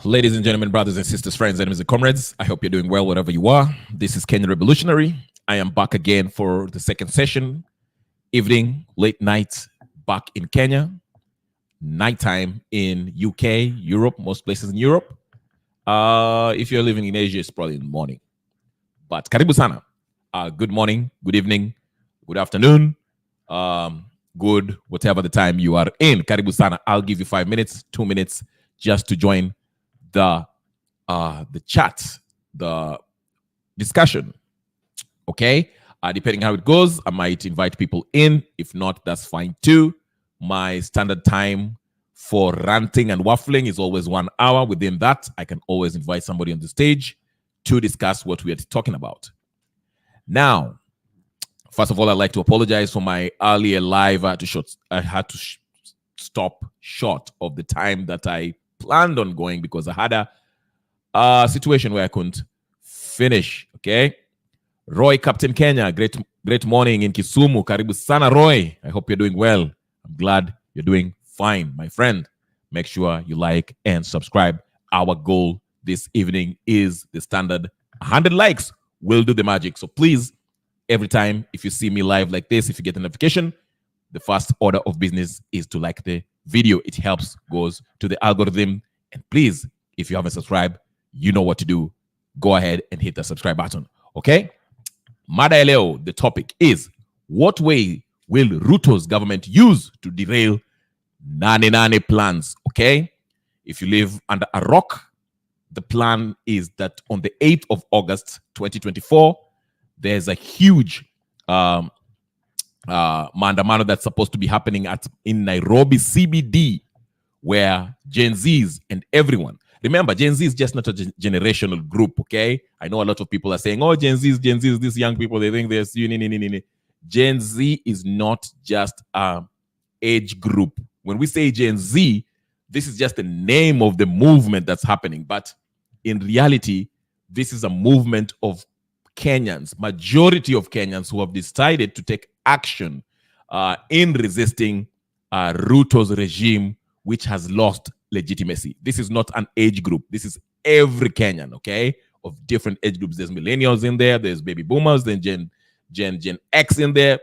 Ladies and gentlemen, brothers and sisters, friends, enemies and comrades, I hope you're doing well wherever you are. This is Kenya Revolutionary. I am back again for the second session, evening, late night, back in Kenya, nighttime in UK, Europe, most places in Europe. If you're living in Asia, it's probably in the morning. But karibu sana. Good morning, good evening, good afternoon, good whatever the time you are in. Karibu sana. I'll give you 5 minutes, 2 minutes just to join the chat, the discussion. Okay, depending how it goes, I might invite people in. If not, that's fine too. My standard time for ranting and waffling is always 1 hour. Within that, I can always invite somebody on the stage to discuss what we are talking about. Now, first of all, I'd like to apologize for my earlier live. I had to stop short of the time that I planned on going because I had a situation where I couldn't finish. Okay, Roy, Captain Kenya, great morning in Kisumu. Karibu sana, Roy. I hope you're doing well. I'm glad you're doing fine, my friend. Make sure you like and subscribe. Our goal this evening is the standard 100 likes will do the magic. So please, every time if you see me live like this, if you get a notification, the first order of business is to like the video. It helps, goes to the algorithm. And please, if you haven't subscribed, you know what to do. Go ahead and hit the subscribe button. Okay? Mada leo, the topic is, what way will Ruto's government use to derail NaneNaNe plans? Okay? If you live under a rock, the plan is that on the 8th of August, 2024, there's a huge maandamano that's supposed to be happening in Nairobi CBD, where Gen Zs and everyone. Remember, Gen Z is just not a generational group, okay? I know a lot of people are saying, oh, Gen Z, these young people, they think they're... Gen Z is not just an age group. When we say Gen Z, this is just the name of the movement that's happening. But in reality, this is a movement of Kenyans, majority of Kenyans who have decided to take action in resisting Ruto's regime, which has lost legitimacy. This is not an age group. This is every Kenyan, okay, of different age groups. There's millennials in there, there's baby boomers, then Gen X in there.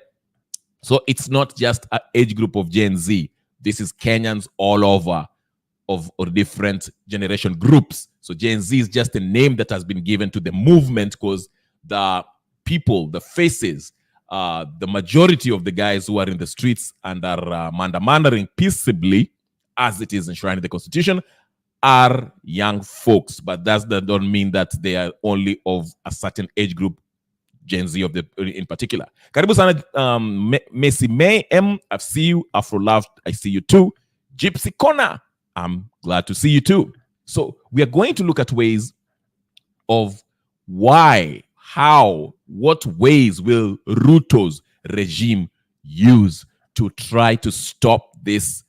So it's not just an age group of Gen Z. This is Kenyans all over of different generation groups. So Gen Z is just a name that has been given to the movement because the people, the faces, the majority of the guys who are in the streets and are mandamandering peaceably, as it is enshrined in the Constitution, are young folks. But that don't mean that they are only of a certain age group, Gen Z in particular. Karibu sana, Messi May M, I see you. Afro Love, I see you too. Gypsy Corner, I'm glad to see you too. So we are going to look at ways of why, how, what ways will Ruto's regime use to try to stop this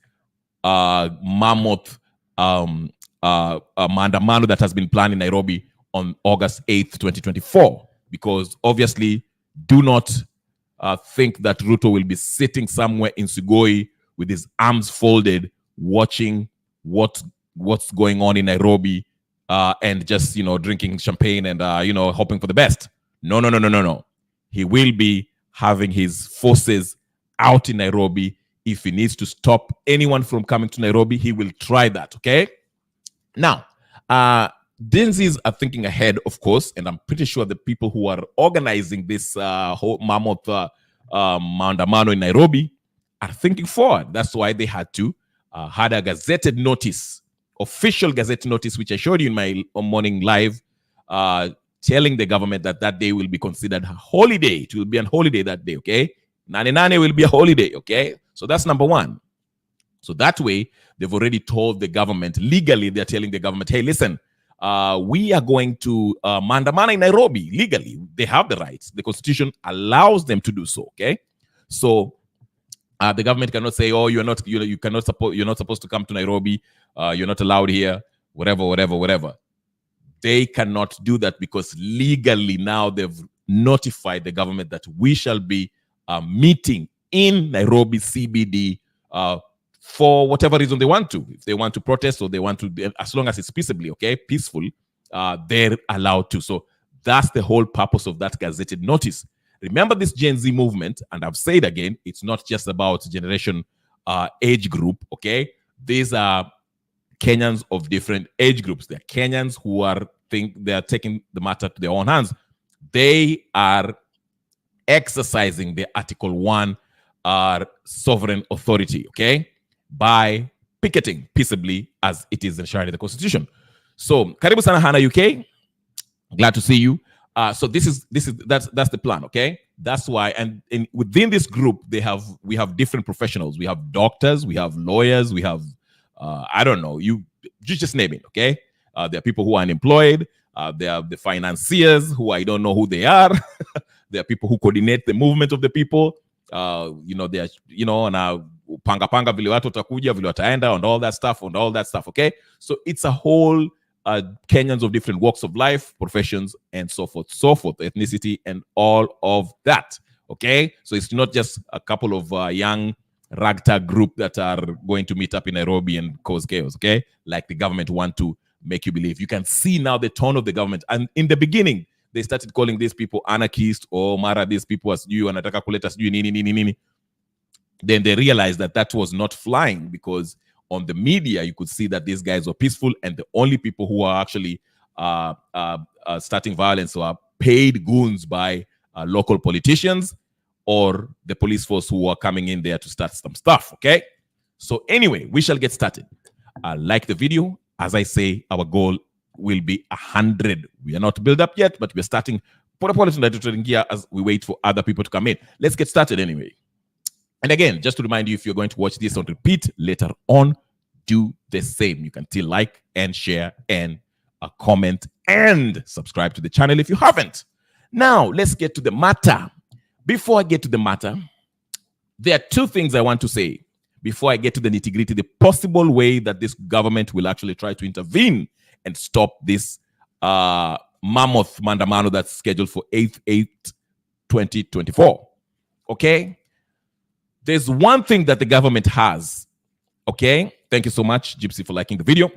mammoth maandamano that has been planned in Nairobi on August 8th, 2024. Because obviously, do not think that Ruto will be sitting somewhere in Sugoi with his arms folded, watching what's going on in Nairobi and just, drinking champagne and, hoping for the best. No. He will be having his forces out in Nairobi. If he needs to stop anyone from coming to Nairobi, he will try that, okay? Now, Gen Zs are thinking ahead, of course, and I'm pretty sure the people who are organizing this whole mammoth maandamano in Nairobi are thinking forward. That's why they had to had a gazetted notice, official gazette notice, which I showed you in my morning live, telling the government that day will be considered a holiday. It will be a holiday that day, okay? NaneNaNe will be a holiday, okay? So that's number one. So that way, they've already told the government, legally, they're telling the government, hey, listen, we are going to maandamana in Nairobi legally. They have the rights. The Constitution allows them to do so, okay? So the government cannot say, oh, you're not supposed to come to Nairobi. You're not allowed here, whatever. They cannot do that because legally now they've notified the government that we shall be meeting in Nairobi CBD for whatever reason they want to. If they want to protest or they want to, as long as it's peaceably, okay, peaceful, they're allowed to. So that's the whole purpose of that gazetted notice. Remember this Gen Z movement, and I've said again, it's not just about generation age group, okay? These are Kenyans of different age groups. They're Kenyans who they're taking the matter to their own hands. They are exercising the Article 1 sovereign authority, okay, by picketing peaceably as it is enshrined in the Constitution. So, karibu sana Hana UK. Glad to see you. So that's the plan, okay? That's why, and within this group, we have different professionals. We have doctors, we have lawyers, we have I don't know, you just name it, okay? There are people who are unemployed. There are the financiers who I don't know who they are. There are people who coordinate the movement of the people. They're na panga vile watu watakuja, vile wataenda, and all that stuff, okay? So it's a whole Kenyans of different walks of life, professions, and so forth, ethnicity, and all of that, okay? So it's not just a couple of young ragtag group that are going to meet up in Nairobi and cause chaos, okay? Like the government want to make you believe. You can see now the tone of the government. And in the beginning, they started calling these people anarchists, or mara these people as you anataka kuleta sijui nini. Then they realized that was not flying, because on the media, you could see that these guys were peaceful, and the only people who are actually starting violence are paid goons by local politicians or the police force who are coming in there to start some stuff, okay? So anyway, we shall get started. Like the video. As I say, our goal will be 100. We are not built up yet, but we're starting as we wait for other people to come in. Let's get started anyway. And again, just to remind you, if you're going to watch this on repeat later on, do the same. You can still like and share and comment and subscribe to the channel if you haven't. Now, let's get to the matter. Before I get to the matter, there are two things I want to say before I get to the nitty-gritty, the possible way that this government will actually try to intervene and stop this mammoth mandamano that's scheduled for 8/8/2024. Okay? There's one thing that the government has. Okay? Thank you so much, Gypsy, for liking the video.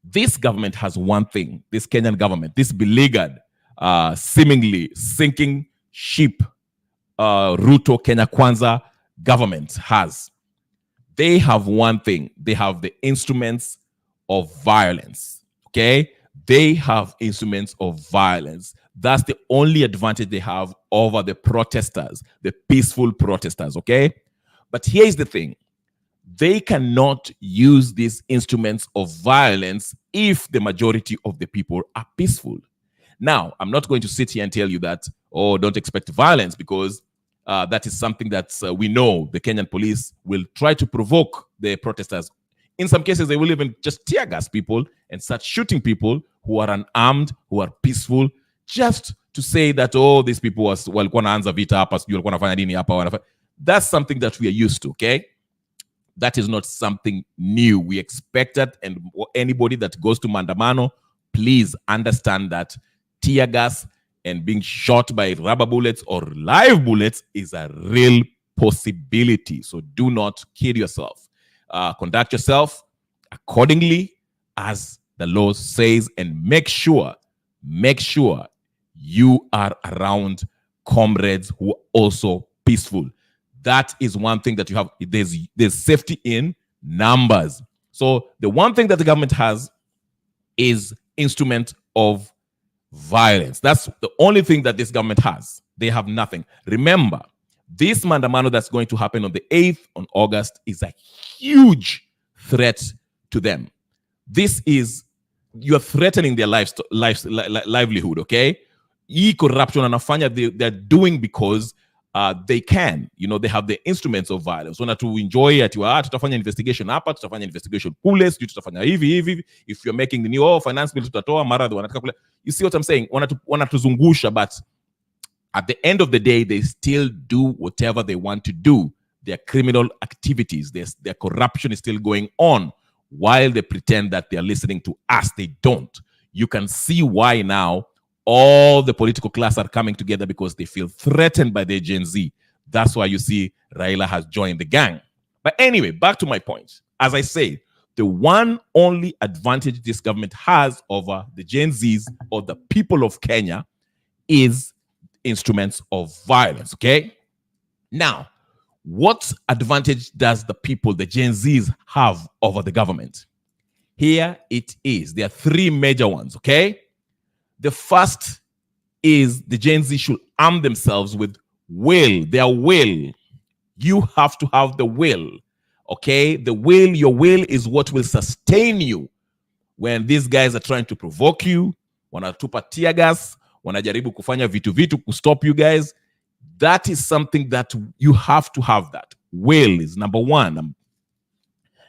This government has one thing. This Kenyan government, this beleaguered, seemingly sinking ship, Ruto Kenya Kwanza government has. They have one thing. They have the instruments of violence. Okay? They have instruments of violence. That's the only advantage they have over the protesters, the peaceful protesters. Okay? But here's the thing. They cannot use these instruments of violence if the majority of the people are peaceful. Now, I'm not going to sit here and tell you that, oh, don't expect violence, because that is something that we know the Kenyan police will try to provoke the protesters. In some cases, they will even just tear gas people and start shooting people who are unarmed, who are peaceful, just to say that, oh, these people walikuwa wanaanza vita hapa, sijui walikuwa wanafanya nini hapa. That's something that we are used to, okay? That is not something new. We expect that, and anybody that goes to Mandamano, please understand that tear gas and being shot by rubber bullets or live bullets is a real possibility. So do not kid yourself. Conduct yourself accordingly as the law says, and make sure you are around comrades who are also peaceful. That is one thing that you have. There's safety in numbers. So the one thing that the government has is instrument of violence. That's the only thing that this government has. They have nothing. Remember, this mandamano that's going to happen on the 8th on August is a huge threat to them. You're threatening their livelihood, okay? Corruption and they're doing because they can. They have the instruments of violence. Wana to enjoy it. Tutafanya investigation hapa, tutafanya investigation kule, tutafanya hivi. If you're making the new finance bill, tutatoa mara wanataka kule. You see what I'm saying? Wanatuzungusha, but at the end of the day, they still do whatever they want to do. Their criminal activities, their corruption is still going on while they pretend that they are listening to us. They don't. You can see why now all the political class are coming together, because they feel threatened by the Gen Z. That's why you see Raila has joined the gang. But anyway, back to my point. As I say, the one only advantage this government has over the Gen Zs or the people of Kenya is instruments of violence, okay? Now, what advantage does the people, the Gen Zs, have over the government? Here it is. There are three major ones, okay? The first is the Gen Z should arm themselves with will, their will. You have to have the will, okay? The will, your will is what will sustain you when these guys are trying to provoke you, wanatupa tear gas, wanajaribu kufanya vitu to stop you guys. That is something that you have to have. That will is number one.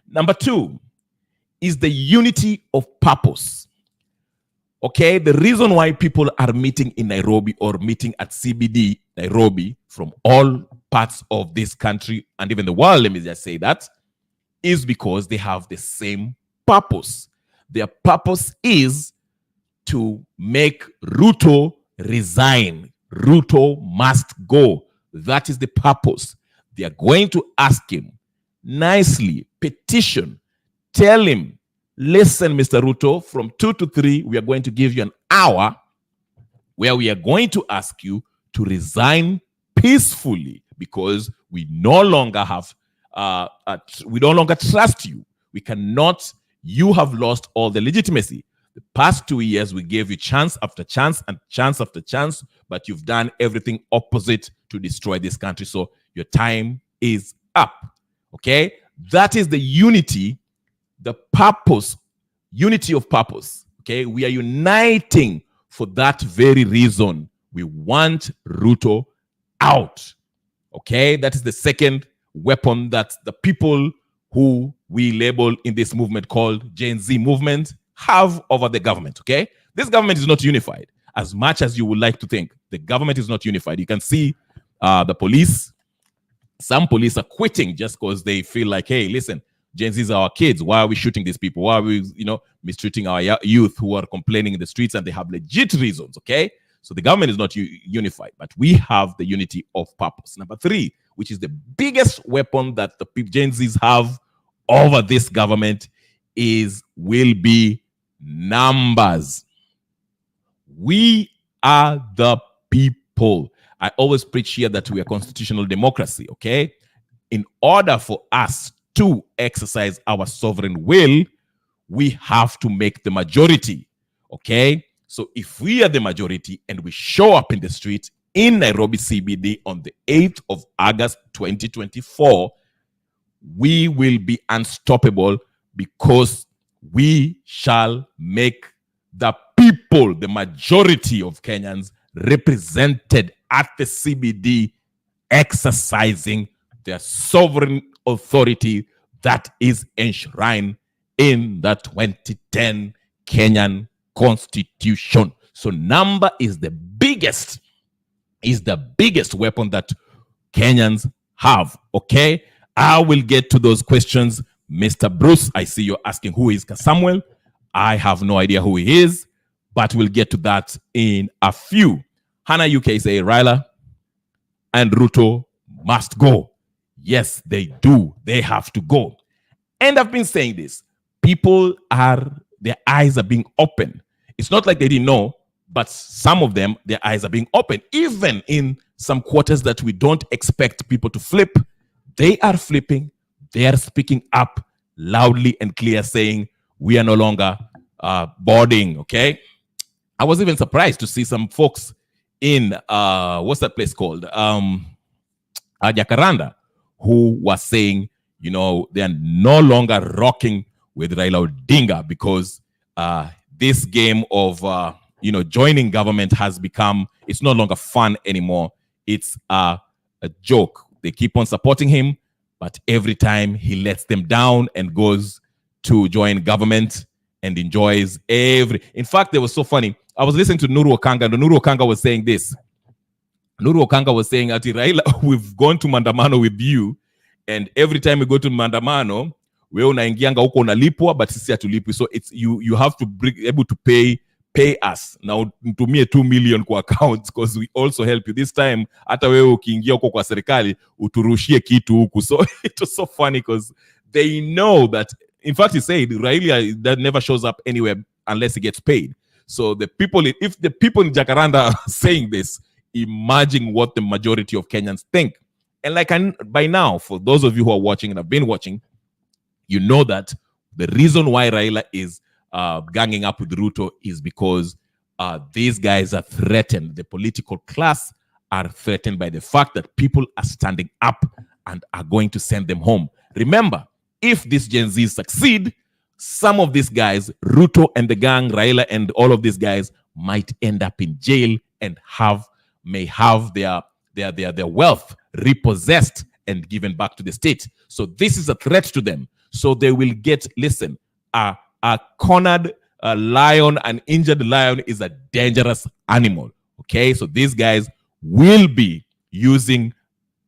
Number two is the unity of purpose. Okay, the reason why people are meeting in Nairobi or meeting at CBD Nairobi from all parts of this country and even the world, let me just say that, is because they have the same purpose. Their purpose is to make Ruto resign. Ruto must go. That is the purpose. They are going to ask him nicely, petition, tell him, listen, Mr. Ruto, from 2 to 3, we are going to give you an hour where we are going to ask you to resign peacefully because we no longer have, we no longer trust you. We cannot, you have lost all the legitimacy. The past 2 years, we gave you chance after chance and chance after chance, but you've done everything opposite to destroy this country. So your time is up. Okay? That is the unity, the purpose, unity of purpose. Okay? We are uniting for that very reason. We want Ruto out. Okay? That is the second weapon that the people who we label in this movement called Gen Z movement have over the government, okay? This government is not unified as much as you would like to think. The government is not unified. You can see the police. Some police are quitting just because they feel like, hey, listen, Gen Zs are our kids. Why are we shooting these people? Why are we, mistreating our youth who are complaining in the streets and they have legit reasons, okay? So the government is not unified, but we have the unity of purpose. Number 3, which is the biggest weapon that the Gen Zs have over this government will be numbers. We are the people. I always preach here that we are constitutional democracy, okay? In order for us to exercise our sovereign will, we have to make the majority, okay? So if we are the majority and we show up in the street in Nairobi CBD on the 8th of August 2024, we will be unstoppable because we shall make the people, the majority of Kenyans, represented at the CBD exercising their sovereign authority that is enshrined in the 2010 Kenyan Constitution. So number is the biggest weapon that Kenyans have, okay? I will get to those questions. Mr. Bruce, I see you're asking who is Samuel. I have no idea who he is, but we'll get to that in a few. Hannah UK say Raila and Ruto must go. Yes, they do. They have to go. And I've been saying this. Their eyes are being opened. It's not like they didn't know, but some of them, their eyes are being opened. Even in some quarters that we don't expect people to flip, they are flipping. They are speaking up loudly and clear, saying, we are no longer boarding, okay? I was even surprised to see some folks in, what's that place called? Jacaranda, who was saying, they are no longer rocking with Raila Odinga because this game of, joining government has become, it's no longer fun anymore. It's a joke. They keep on supporting him, but every time he lets them down and goes to join government and enjoys in fact, it was so funny. I was listening to Nuru Okanga, and Nuru Okanga was saying this. Nuru Okanga was saying, Ati Raila, we've gone to Mandamano with you, and every time we go to Mandamano, we unaingianga huko unalipwa, but sisi hatulipwi. So it's you have to be able to pay pay us. Now mtumie 2 million kwa accounts because we also help you. This time, hata wewe ukiingia huko kwa serikali, uturushie kitu huku. So it was so funny because they know that, in fact, he said, Raila that never shows up anywhere unless he gets paid. So the people, if the people in Jacaranda are saying this, imagine what the majority of Kenyans think. And like by now, for those of you who are watching and have been watching, you know that the reason why Raila is ganging up with Ruto is because these guys are threatened. The political class are threatened by the fact that people are standing up and are going to send them home. Remember, if these Gen Zs succeed, some of these guys, Ruto and the gang, Raila and all of these guys, might end up in jail and may have their wealth repossessed and given back to the state. So this is a threat to them. So they will get, listen, a cornered lion, an injured lion is a dangerous animal. Okay, so these guys will be using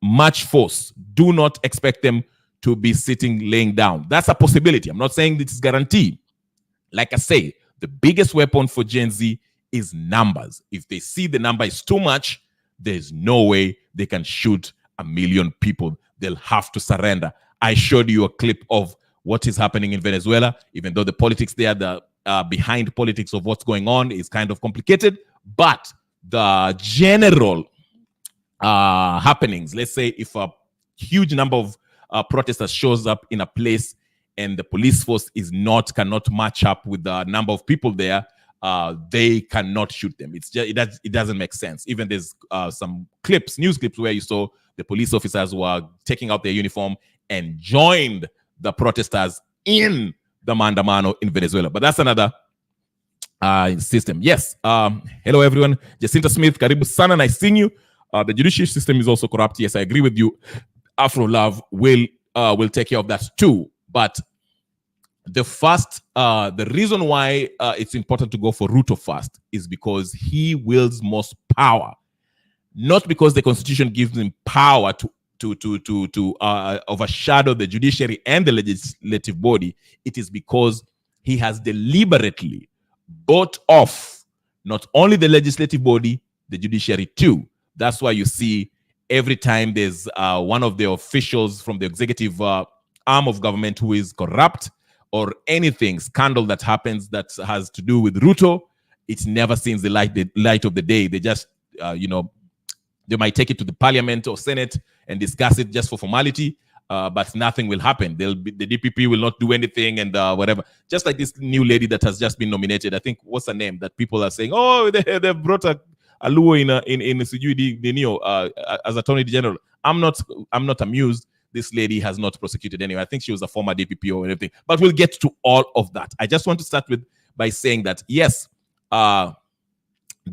much force. Do not expect them to be sitting, laying down. That's a possibility. I'm not saying this is guaranteed. Like I say, the biggest weapon for Gen Z is numbers. If they see the number is too much, there's no way they can shoot 1 million people. They'll have to surrender. I showed you a clip of what is happening in Venezuela, even though the politics there, the behind politics of what's going on is kind of complicated, but the general happenings, let's say if a huge number of protesters shows up in a place and the police force cannot match up with the number of people there, they cannot shoot them. It's just, it doesn't make sense. Even there's some news clips where you saw the police officers were taking out their uniform and joined the protesters in the Mandamano in Venezuela. But that's another system. Yes. Hello, everyone. Jacinta Smith, karibu sana, nice seeing you. The judicial system is also corrupt. Yes, I agree with you. Afro Love will take care of that too. But the reason why it's important to go for Ruto first is because he wields most power, not because the Constitution gives him power to overshadow the judiciary and the legislative body. It is because he has deliberately bought off not only the legislative body, the judiciary too. That's why you see every time there's one of the officials from the executive arm of government who is corrupt or anything scandal that happens that has to do with Ruto, it's never seen the light of the day. They just they might take it to the parliament or senate and discuss it just for formality, but nothing will happen. The DPP will not do anything and whatever. Just like this new lady that has just been nominated. I think, what's her name? That people are saying, oh, they brought a Luo in as Attorney General. I'm not amused. This lady has not prosecuted anyway. I think she was a former DPP or anything. But we'll get to all of that. I just want to start by saying that, yes, the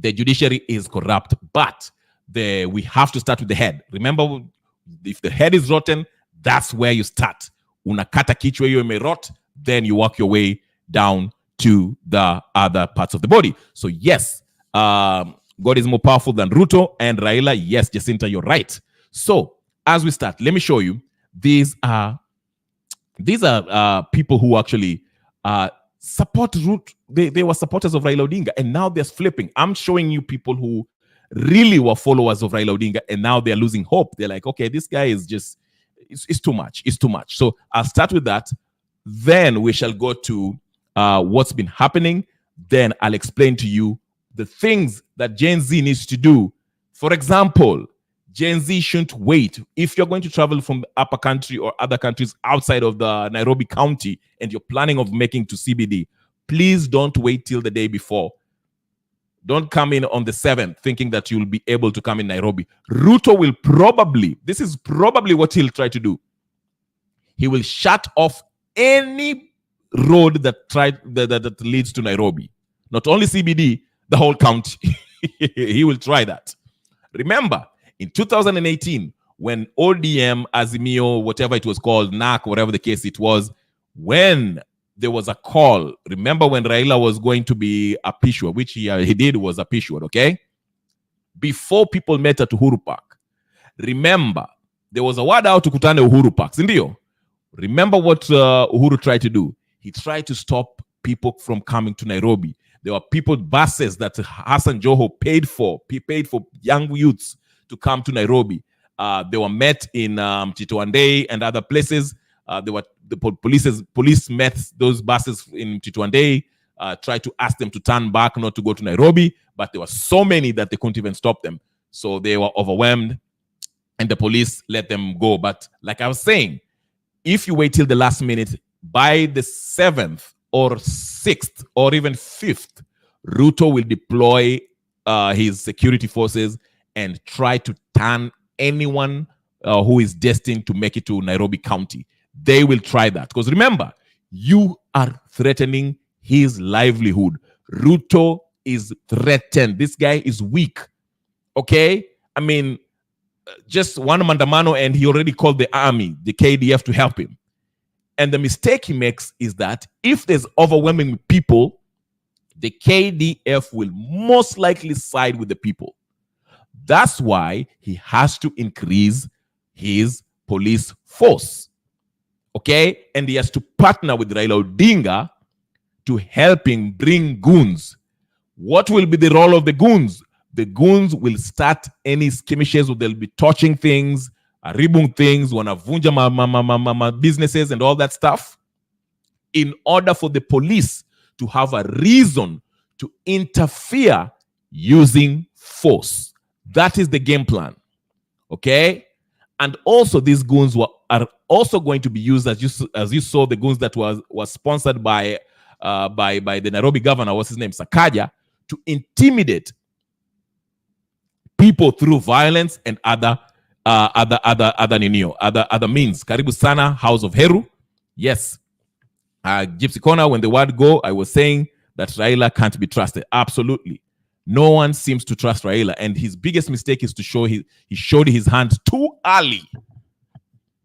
judiciary is corrupt, but we have to start with the head. Remember, if the head is rotten, that's where you start. Unakata kichwa hiyo imerot, then you work your way down to the other parts of the body. So yes, God is more powerful than Ruto and Raila. Yes, Jacinta, you're right. So as we start, let me show you. These are people who actually support Ruto. They were supporters of Raila Odinga, and now they're flipping. I'm showing you people who really were followers of Raila Odinga, and now they're losing hope. They're like, okay, this guy is just, it's too much. It's too much. So I'll start with that. Then we shall go to what's been happening. Then I'll explain to you the things that Gen Z needs to do. For example, Gen Z shouldn't wait. If you're going to travel from the upper country or other countries outside of the Nairobi County and you're planning of making to CBD, please don't wait till the day before. Don't come in on the 7th thinking that you'll be able to come in Nairobi. Ruto will this is probably what he'll try to do. He will shut off any road that leads to Nairobi. Not only CBD, the whole county. He will try that. Remember, in 2018, when ODM, Azimio, whatever it was called, NAC, whatever the case it was, when there was a call, remember when Raila was going to be apishwa, which he did was apishwa, okay? Before people met at Uhuru Park, remember, there was a word out to kutane Uhuru Park, sindio? Remember what Uhuru tried to do? He tried to stop people from coming to Nairobi. There were buses that Hassan Joho paid for young youths to come to Nairobi. They were met in Chitwandei and other places. Police met those buses in Chitwandei, tried to ask them to turn back, not to go to Nairobi, but there were so many that they couldn't even stop them. So they were overwhelmed and the police let them go. But like I was saying, if you wait till the last minute, by the 7th or 6th or even 5th, Ruto will deploy his security forces and try to turn anyone who is destined to make it to Nairobi County. They will try that. Because remember, you are threatening his livelihood. Ruto is threatened. This guy is weak. Okay? I mean, just one mandamano and he already called the army, the KDF, to help him. And the mistake he makes is that if there's overwhelming people, the KDF will most likely side with the people. That's why he has to increase his police force. Okay? And he has to partner with Raila Odinga to help him bring goons. What will be the role of the goons? The goons will start any skirmishes where they'll be touching things, ribung things, wanavunja businesses and all that stuff, in order for the police to have a reason to interfere using force. That is the game plan. Okay? And also these goons are also going to be used, as you saw, the goons that was sponsored by the Nairobi governor, what's his name, Sakaja, to intimidate people through violence and other means. Karibu sana, House of Heru. Yes. Gypsy Corner, when the word go, I was saying that Raila can't be trusted. Absolutely. No one seems to trust Raila. And his biggest mistake is to show he showed his hand too early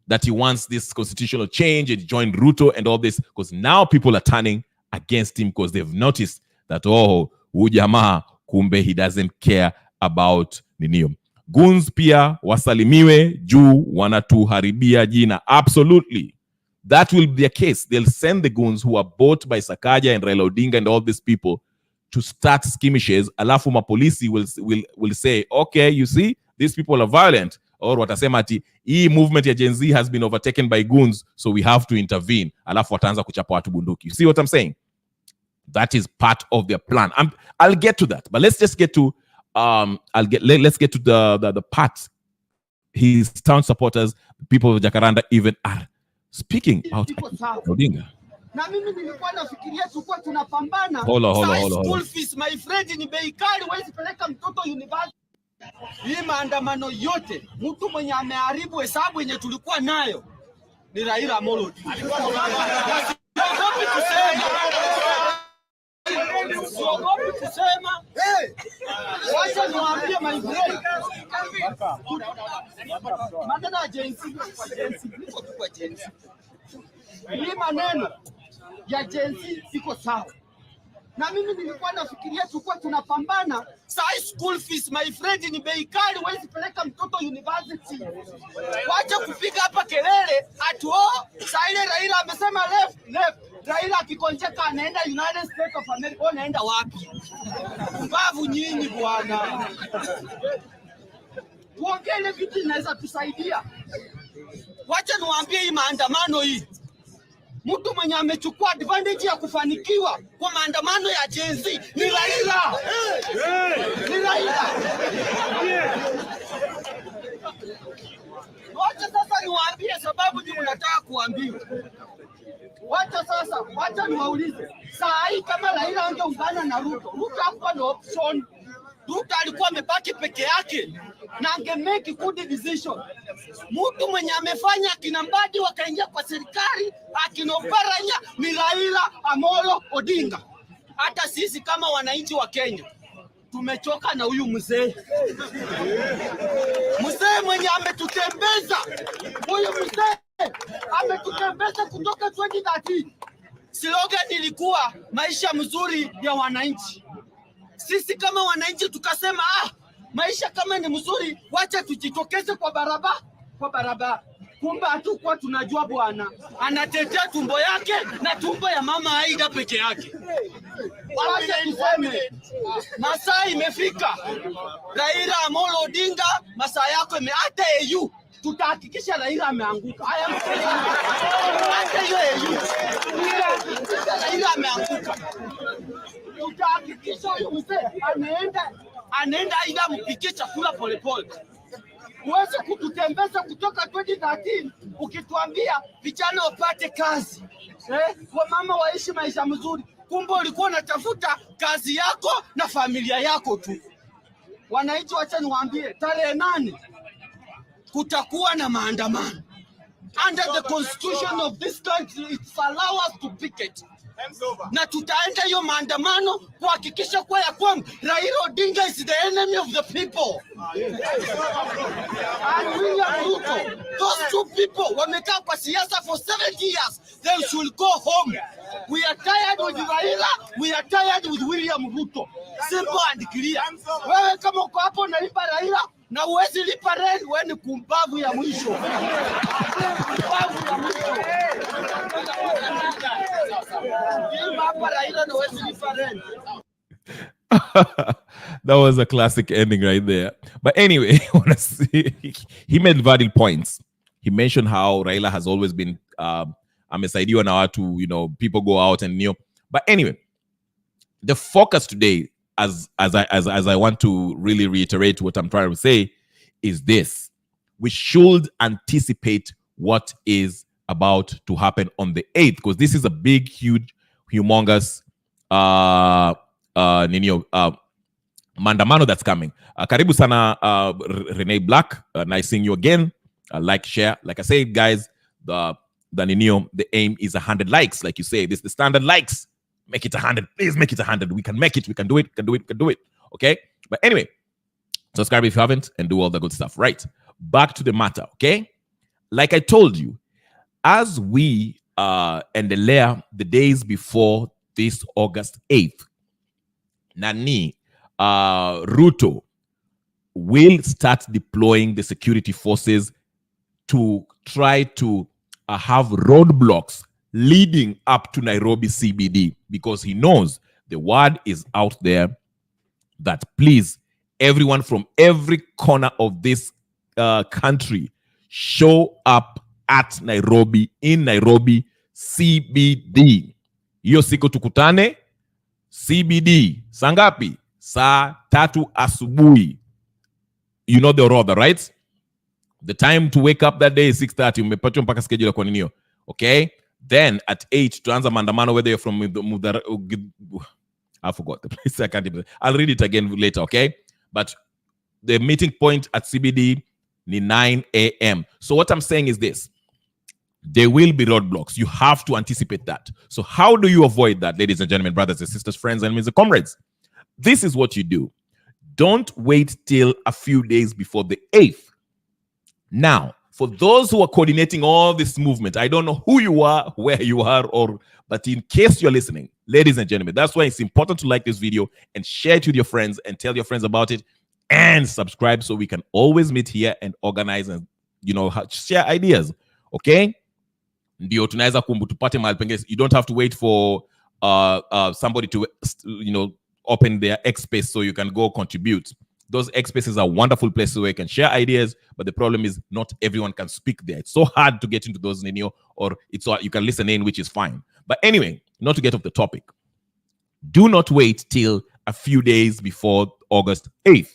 that he wants this constitutional change and joined Ruto and all this, because now people are turning against him because they've noticed that, oh, Ujamaa, kumbe he doesn't care about ninio. Goons pia wasalimiwe juu wanatuharibia jina. Absolutely. That will be the case. They'll send the goons who are bought by Sakaja and Raila Odinga and all these people to start skirmishes. Alafu mapolisi will say, okay, you see, these people are violent. Or watasema ati, hii movement ya Gen Z has been overtaken by goons, so we have to intervene. Alafu wataanza kuchapa watu bunduki. You see what I'm saying? That is part of their plan. I'll get to that, but let's just get to let's get to the part his town supporters, people of Jacaranda, even are speaking out. Odinga. Na mimi nilikuwa nafikiria tulikuwa tunapambana. Hold. School fees my friend ni bei kali, huwezi peleka mtoto university. Hii maandamano yote, mtu mwenye ameharibu hesabu yenye tulikuwa nayo ni Raila Amolo Odinga. Siogopi kusema. Wacha niwaambie my friend. Maneno ya Gen Z kwa Gen Z. Hii maneno ya Gen Z iko sawa. Na mimi nilikuwa nafikiria tulikuwa tunapambana. Sai school fees my friend ni bei kali, huwezi peleka mtoto university. Wacha kupiga hapa kelele atu sai ile Raila amesema left. Raila akikonjeka anaenda United States of America, anaenda wapi? Mbavu nyinyi bwana. Tuongee vitu inaweza tusaidia. Wacha niwaambie hii maandamano hii. Mtu mwenye amechukua advantage ya kufanikiwa kwa maandamano ya Gen Z ni Raila. Ni Raila. Wacha sasa niwaambie sababu ni mnataka kuambiwa. Wacha niwaulize. Saa hii kama Raila angeungana na Ruto hakuwa na option. Ruto alikuwa amebaki peke yake na ange make good decision. Mtu mwenye amefanya akina Mbadi wakaingia kwa serikali, akina Oparanya ni Raila Amolo Odinga. Hata sisi kama wananchi wa Kenya tumechoka na huyu mzee. Mzee mwenye ametutembeza. Huyu mzee ametutembeza kutoka 2013. Slogan ilikuwa maisha mzuri ya wananchi. Sisi kama wananchi tukasema maisha kama ni mzuri, wacha tujitokeze kwa barabara. Kumbe hatukuwa tunajua bwana. Anatetea tumbo yake na tumbo ya mama Aida peke yake. Wacha tuseme masaa imefika. Raila Amolo Odinga, masaa yako hata EU tutahakikisha Raila ameanguka. Hata hiyo EU Raila ameanguka. Tutahakikisha huyo mzee anaenda ila mpike chakula polepole. Uweze kututembeza kutoka 2013 ukituambia vijana wapate kazi, wamama waishi maisha mzuri. Kumbe ulikuwa unatafuta kazi yako na familia yako tu. Wananchi, wacha niwaambie, tarehe 8 kutakuwa na maandamano. Under the constitution of this country, it's allow us to picket. Na tutaenda hiyo maandamano kuhakikisha kwa ya kwamba Raila Odinga is the enemy of the people. And William Ruto, those two people wamekaa kwa siasa for 70 years. They should go home. We are tired with Raila, we are tired with William Ruto. Simple and clear. Wewe kama uko hapo unalipa Raila na uwezi lipa rent, wewe ni kumbavu ya mwisho. Kumbavu ya mwisho. That was a classic ending right there. But anyway, he made valid points. He mentioned how Raila has always been amesaidiwa na watu, people go out and But anyway, the focus today, as I want to really reiterate what I'm trying to say, is this: we should anticipate what is about to happen on the 8th, because this is a big, huge, humongous mandamano that's coming. Karibu sana Renee Black, nice seeing you again. Like, share, like I say, guys, the aim is 100 likes. Like you say, this is the standard likes. Make it 100, please make it 100. We can make it, we can do it, okay? But anyway, subscribe if you haven't and do all the good stuff. Right, back to the matter, okay? Like I told you, as we endelea the days before this August 8th, Ruto will start deploying the security forces to try to have roadblocks leading up to Nairobi CBD, because he knows the word is out there that, please, everyone from every corner of this country, show up at Nairobi, in Nairobi CBD. Hiyo siku tukutane CBD. Sangapi? Saa 3 asubuhi. You know the order, right? The time to wake up that day is 6:30. Umepatwa mpaka schedule kwa ninio. Okay? Then at 8 tuanza maandamano, whether you're from I forgot the place. I can't even. I'll read it again later, okay? But the meeting point at CBD ni 9 a.m. So what I'm saying is this: there will be roadblocks. You have to anticipate that. So how do you avoid that, ladies and gentlemen, brothers and sisters, friends, enemies and comrades? This is what you do. Don't wait till a few days before the 8th. Now, for those who are coordinating all this movement, I don't know who you are, where you are, but in case you're listening, ladies and gentlemen, that's why it's important to like this video and share it with your friends and tell your friends about it and subscribe, so we can always meet here and organize and, share ideas. Okay? Ndio tunaweza tupate mahali pengine. You don't have to wait for somebody to open their X space so you can go contribute. Those X spaces are wonderful places where you can share ideas, but the problem is not everyone can speak there. It's so hard to get into those, or you can listen in, which is fine. But anyway, not to get off the topic, do not wait till a few days before August 8th.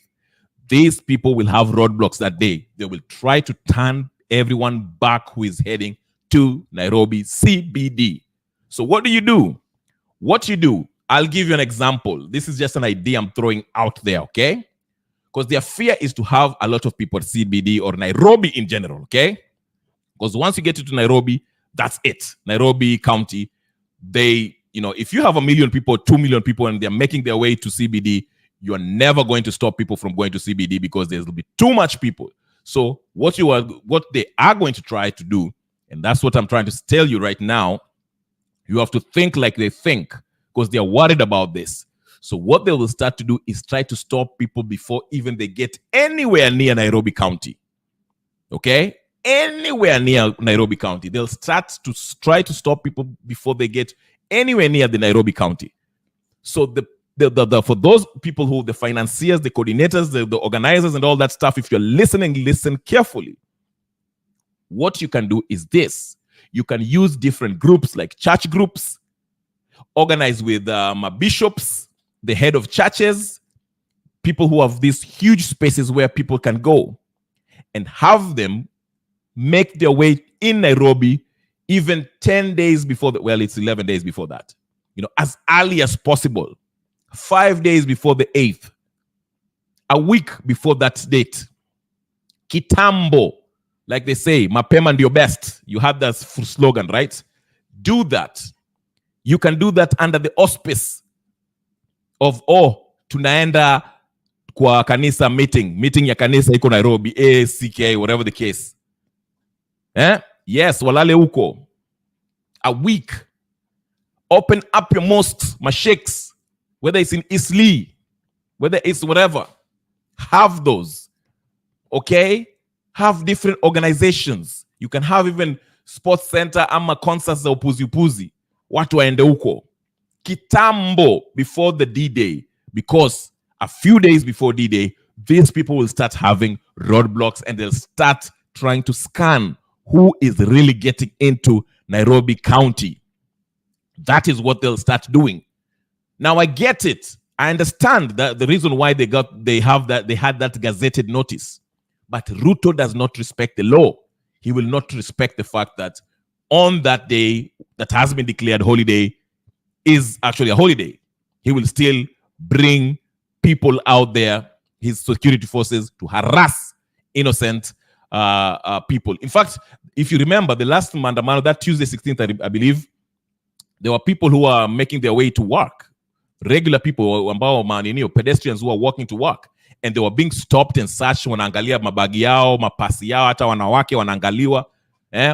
These people will have roadblocks that day. They will try to turn everyone back who is heading to Nairobi CBD. So what do you do? What you do, I'll give you an example. This is just an idea I'm throwing out there, okay? Because their fear is to have a lot of people at CBD or Nairobi in general, okay? Because once you get into Nairobi, that's it. Nairobi County, if you have 1 million people, 2 million people, and they're making their way to CBD, you're never going to stop people from going to CBD because there will be too much people. So what they are going to try to do, and that's what I'm trying to tell you right now, you have to think like they think, because they're worried about this. So what they will start to do is try to stop people before even they get anywhere near Nairobi County. Okay? anywhere near Nairobi County. They'll start to try to stop people before they get anywhere near the Nairobi County. So for those people who, the financiers, the coordinators, the organizers and all that stuff, if you're listening, listen carefully. What you can do is this. You can use different groups like church groups, organize with bishops, the head of churches, people who have these huge spaces where people can go, and have them make their way in Nairobi even 10 days before well, it's 11 days before that. As early as possible. 5 days before the 8th. A week before that date. Kitambo. Like they say, mapema ndio best. You have that slogan, right? Do that. You can do that under the auspice of, tunaenda kwa kanisa meeting ya kanisa iko Nairobi, ACK, whatever the case. Yes, walale huko. A week. Open up your mosques, masheikhs, whether it's in Isli, whether it's whatever. Have those. Okay? Have different organizations. You can have even sports center ama concerts za upuzi. Watu waende huko. Kitambo before the D-Day. Because a few days before D-Day, these people will start having roadblocks and they'll start trying to scan who is really getting into Nairobi County. That is what they'll start doing. Now I get it. I understand that the reason why they had that gazetted notice. But Ruto does not respect the law. He will not respect the fact that on that day that has been declared holiday is actually a holiday. He will still bring people out there, his security forces, to harass innocent people. In fact, if you remember the last Mandamano, that Tuesday 16th, I believe, there were people who are making their way to work. Regular people, pedestrians who are walking to work. And they were being stopped and searched. Wanaangalia mabagi yao, mapasi yao, hata wanawake wanaangaliwa.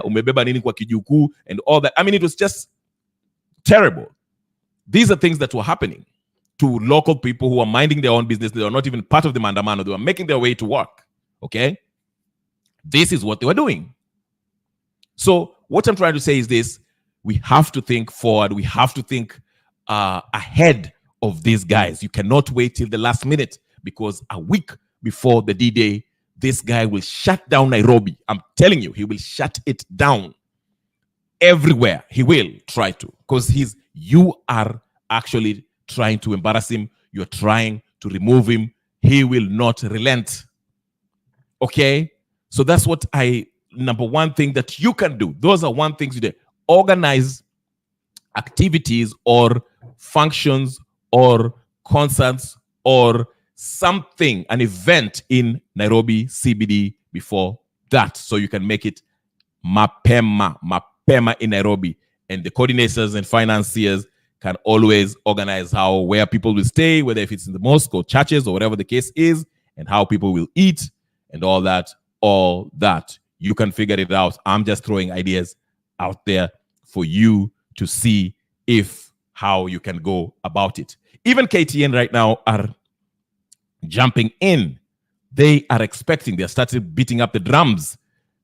Umebeba nini kwa kijukuu and all that. I mean, it was just terrible. These are things that were happening to local people who are minding their own business. They were not even part of the Mandamano. They were making their way to work. Okay? This is what they were doing. So what I'm trying to say is this. We have to think forward. We have to think ahead of these guys. You cannot wait till the last minute. Because a week before the D-Day, this guy will shut down Nairobi. I'm telling you, he will shut it down everywhere. He will try to. Because you are actually trying to embarrass him. You're trying to remove him. He will not relent. Okay? So that's what number one thing that you can do. Those are one things you do. Organize activities or functions or concerts or something, an event in Nairobi CBD before that, so you can make it mapema in Nairobi, and the coordinators and financiers can always organize where people will stay, whether if it's in the mosque or churches or whatever the case is, and how people will eat and all that. You can figure it out. I'm just throwing ideas out there for you to see how you can go about it. Even KTN right now are jumping in. They are expecting, they started beating up the drums,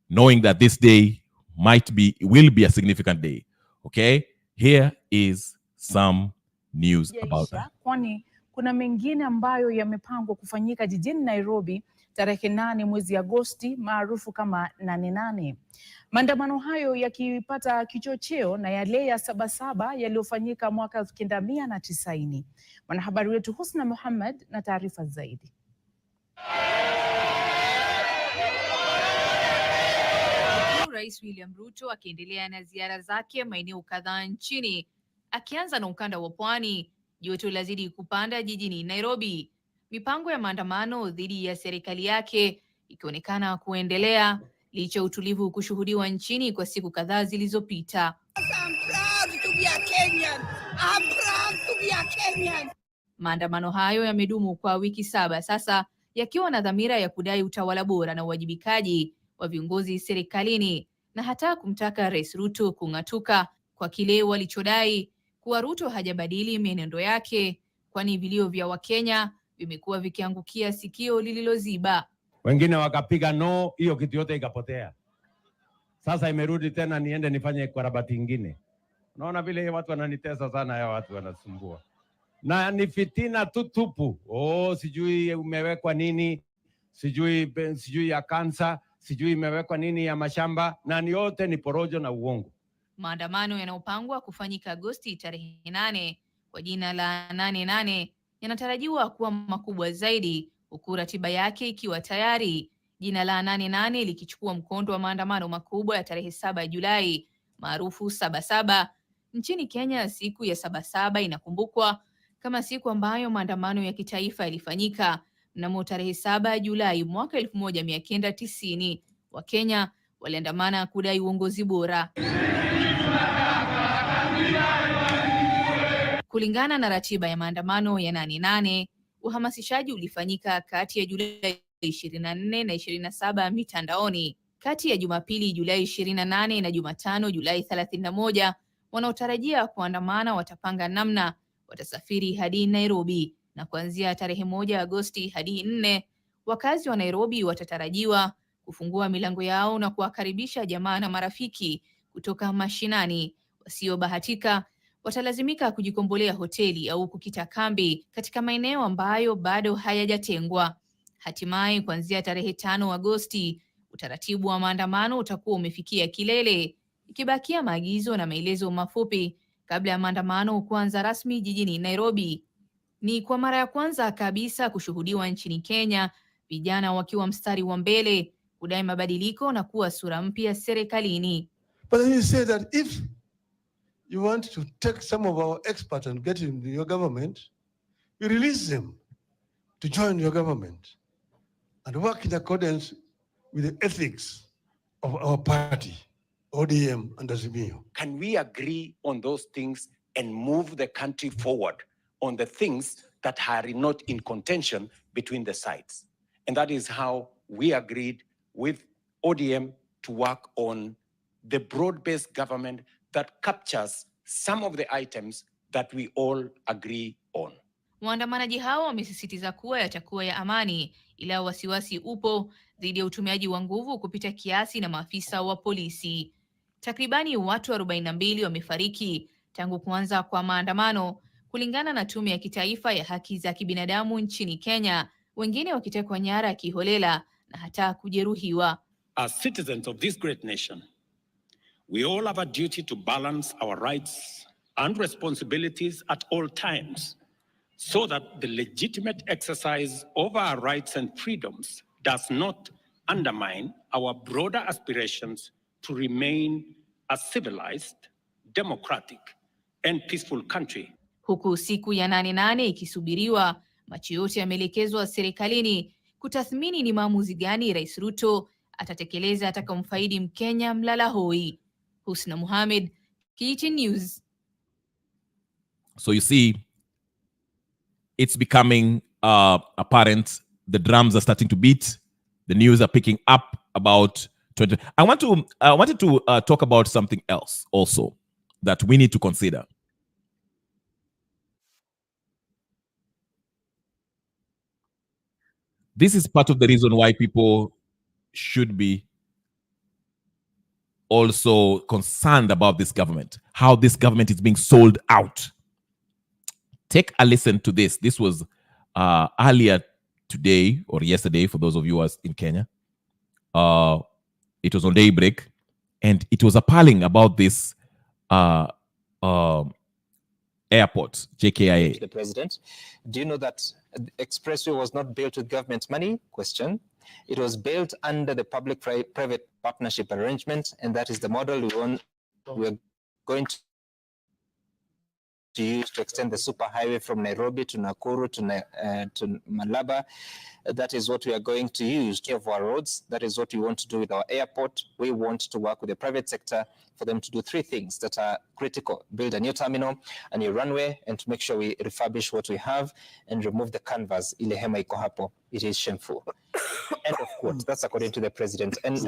knowing that this day will be a significant day. Okay? Here is some news about that. Kwani kuna mengine ambayo yamepangwa kufanyika jijini Nairobi tarehe 8 mwezi Agosti, maarufu kama NaneNaNe. Maandamano hayo yakipata kichocheo na yale ya Sabasaba yaliyofanyika mwaka 1990. Mwanahabari wetu Husna Muhammad na taarifa zaidi. Rais William Ruto akiendelea na ziara zake maeneo kadhaa nchini, akianza na ukanda wa Pwani, joto lazidi kupanda jijini Nairobi. Mipango ya maandamano dhidi ya serikali yake ikionekana kuendelea licha utulivu kushuhudiwa nchini kwa siku kadhaa zilizopita. Maandamano hayo yamedumu kwa wiki 7 sasa, yakiwa na dhamira ya kudai utawala bora na uwajibikaji wa viongozi serikalini na hata kumtaka Rais Ruto kung'atuka kwa kile walichodai kuwa Ruto hajabadili mienendo yake, kwani vilio vya Wakenya vimekuwa vikiangukia sikio lililoziba. Wengine wakapiga no, hiyo kitu yote ikapotea. Sasa imerudi tena niende nifanye karabati ingine. Unaona vile watu wananitesa sana, ya watu wanasumbua. Na ni fitina tupu. Oh, sijui umewekwa nini, sijui ya kansa, sijui imewekwa nini ya mashamba, na ni yote ni porojo na uongo. Maandamano yanayopangwa kufanyika Agosti tarehe 8 kwa jina la NaneNaNe yanatarajiwa kuwa makubwa zaidi, huku ratiba yake ikiwa tayari. Jina la NaneNaNe likichukua mkondo wa maandamano makubwa ya tarehe 7 Julai maarufu Sabasaba. Nchini Kenya, siku ya Sabasaba inakumbukwa kama siku ambayo maandamano ya kitaifa yalifanyika mnamo tarehe 7 Julai mwaka 1990. Wakenya waliandamana kudai uongozi bora. Kulingana na ratiba ya maandamano ya NaneNaNe, uhamasishaji ulifanyika kati ya Julai 24 na 27 mitandaoni. Kati ya Jumapili Julai 28 na Jumatano Julai 31, wanaotarajia kuandamana watapanga namna watasafiri hadi Nairobi, na kuanzia tarehe 1 Agosti hadi 4, wakazi wa Nairobi watatarajiwa kufungua milango yao na kuwakaribisha jamaa na marafiki kutoka mashinani. Wasiobahatika watalazimika kujikombolea hoteli au kukita kambi katika maeneo ambayo bado hayajatengwa. Hatimaye, kuanzia tarehe 5 Agosti, utaratibu wa maandamano utakuwa umefikia kilele, ikibakia maagizo na maelezo mafupi kabla ya maandamano kuanza rasmi jijini Nairobi. Ni kwa mara ya kwanza kabisa kushuhudiwa nchini Kenya vijana wakiwa mstari wa mbele kudai mabadiliko na kuwa sura mpya serikalini. But then you say that if you want to take some of our experts and get into your government, you release them to join your government and work in accordance with the ethics of our party, ODM and Azimio. Can we agree on those things and move the country forward on the things that are not in contention between the sides? And that is how we agreed with ODM to work on the broad-based government that captures some of the items that we all agree on. Waandamanaji hao wamesisitiza kuwa yatakuwa ya amani, ila wasiwasi upo dhidi ya utumiaji wa nguvu kupita kiasi na maafisa wa polisi. Takribani watu 42 wamefariki tangu kuanza kwa maandamano, kulingana na Tume ya Kitaifa ya Haki za Kibinadamu nchini Kenya, wengine wakitekwa nyara kiholela na hata kujeruhiwa. As citizens of this great nation, we all have a duty to balance our rights and responsibilities at all times, so that the legitimate exercise of our rights and freedoms does not undermine our broader aspirations to remain a civilized, democratic, and peaceful country. Huku siku ya NaneNaNe ikisubiriwa, macho yote yameelekezwa serikalini kutathmini ni maamuzi gani Rais Ruto atatekeleza atakaomfaidi Mkenya mlala hoi. Husna Mohamed, KTN News. So you see, it's becoming apparent. The drums are starting to beat. The news are picking up about 20. I wanted to talk about something else also that we need to consider. This is part of the reason why people should be also concerned about this government, how this government is being sold out. Take a listen to this. This was earlier today or yesterday, for those of you who are in Kenya. It was on Daybreak, and it was appalling about this airport, JKIA. The president, do you know that the expressway was not built with government money? Question. It was built under the public-private partnership arrangement, and that is the model we're going to use to extend the superhighway from Nairobi to Nakuru to Malaba. That is what we are going to use of our roads. That is what we want to do with our airport. We want to work with the private sector for them to do 3 things that are critical: build a new terminal, a new runway, and to make sure we refurbish what we have and remove the canvas. Ile hema iko hapo. It is shameful. End of quote. That's according to the president. And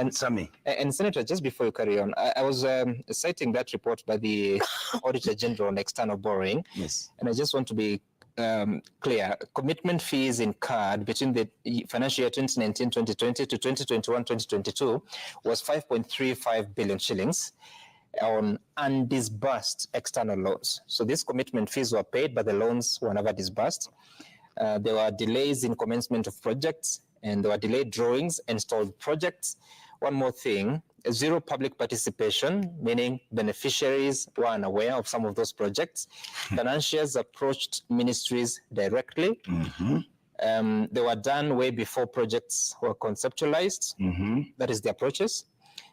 Senator, just before you carry on, I was citing that report by the Auditor General on external borrowing. Yes. And I just want to be clear. Commitment fees incurred between the financial year 2019-2020 to 2021-2022 was 5.35 billion shillings on undisbursed external loans. So these commitment fees were paid, but the loans were never disbursed. There were delays in commencement of projects, and there were delayed drawings and stalled projects. One more thing, zero public participation, meaning beneficiaries were unaware of some of those projects. Financiers approached ministries directly. They were done way before projects were conceptualized. That is the approaches.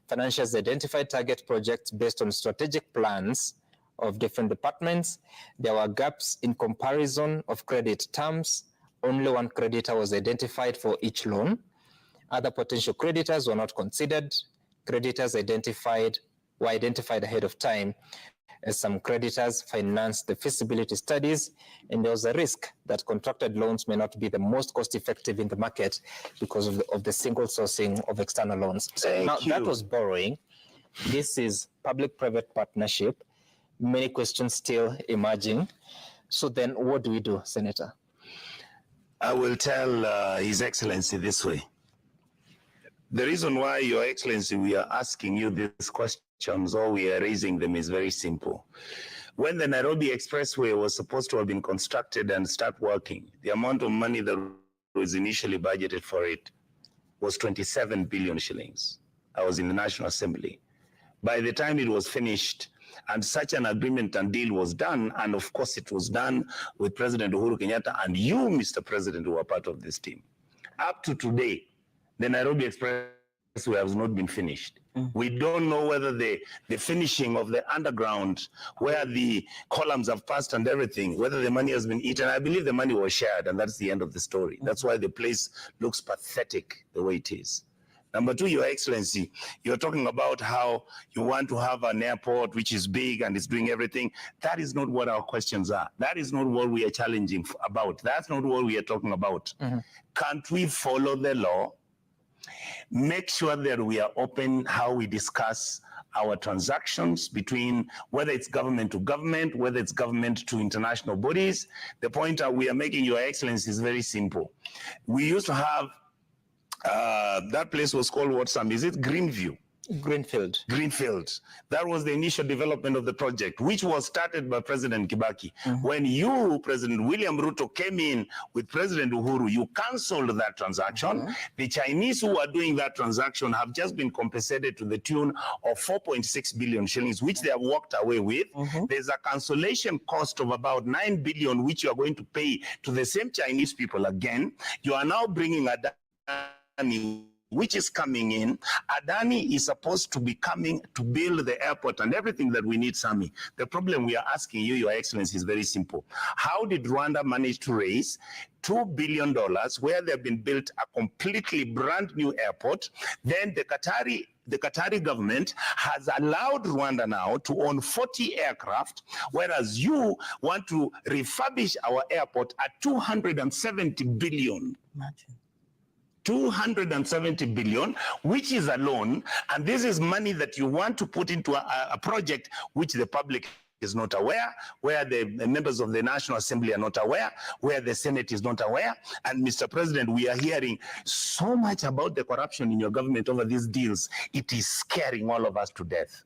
Financiers identified target projects based on strategic plans of different departments. There were gaps in comparison of credit terms. Only one creditor was identified for each loan. Other potential creditors were not considered. Creditors were identified ahead of time, as some creditors financed the feasibility studies, and there was a risk that contracted loans may not be the most cost-effective in the market because of the single sourcing of external loans. That was borrowing. This is public-private partnership. Many questions still emerging. So then what do we do, Senator? I will tell His Excellency this way. The reason why, Your Excellency, we are asking you these questions or we are raising them is very simple. When the Nairobi Expressway was supposed to have been constructed and start working, the amount of money that was initially budgeted for it was 27 billion shillings. I was in the National Assembly. By the time it was finished and such an agreement and deal was done, and of course it was done with President Uhuru Kenyatta and you, Mr. President, who are part of this team. Up to today, the Nairobi Expressway has not been finished. We don't know whether the finishing of the underground, where the columns have passed and everything, whether the money has been eaten. I believe the money was shared, and that's the end of the story. That's why the place looks pathetic the way it is. Number two, Your Excellency, you're talking about how you want to have an airport which is big and is doing everything. That is not what our questions are. That is not what we are challenging about. That's not what we are talking about. Can't we follow the law? Make sure that we are open how we discuss our transactions between whether it's government to government, whether it's government to international bodies. The point that we are making, Your Excellency, is very simple. We used to have, that place was called what, Sam? Is it Greenview? Greenfield. That was the initial development of the project, which was started by President Kibaki. When you, President William Ruto, came in with President Uhuru, you cancelled that transaction. The Chinese who are doing that transaction have just been compensated to the tune of 4.6 billion shillings, which they have walked away with. There's a cancellation cost of about 9 billion, which you are going to pay to the same Chinese people again. You are now bringing Adani, which is coming in. Adani is supposed to be coming to build the airport and everything that we need, Sami. The problem we are asking you, Your Excellency, is very simple. How did Rwanda manage to raise $2 billion where they've been built a completely brand new airport? Then the Qatari government has allowed Rwanda now to own 40 aircraft, whereas you want to refurbish our airport at 270 billion. Imagine. 270 billion, which is a loan, and this is money that you want to put into a project which the public is not aware, where the members of the National Assembly are not aware, where the Senate is not aware. And Mr. President, we are hearing so much about the corruption in your government over these deals. It is scaring all of us to death.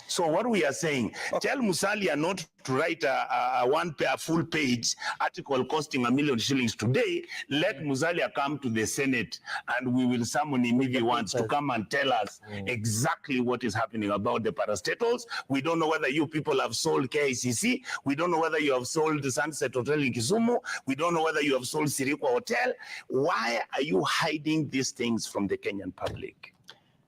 So what we are saying, tell Musalia not to write a full page article costing 1 million shillings today. Let Musalia come to the Senate and we will summon him if he wants to come and tell us exactly what is happening about the parastatals. We don't know whether you people have sold KICC. We don't know whether you have sold the Sunset Hotel in Kisumu. We don't know whether you have sold Sirikwa Hotel. Why are you hiding these things from the Kenyan public?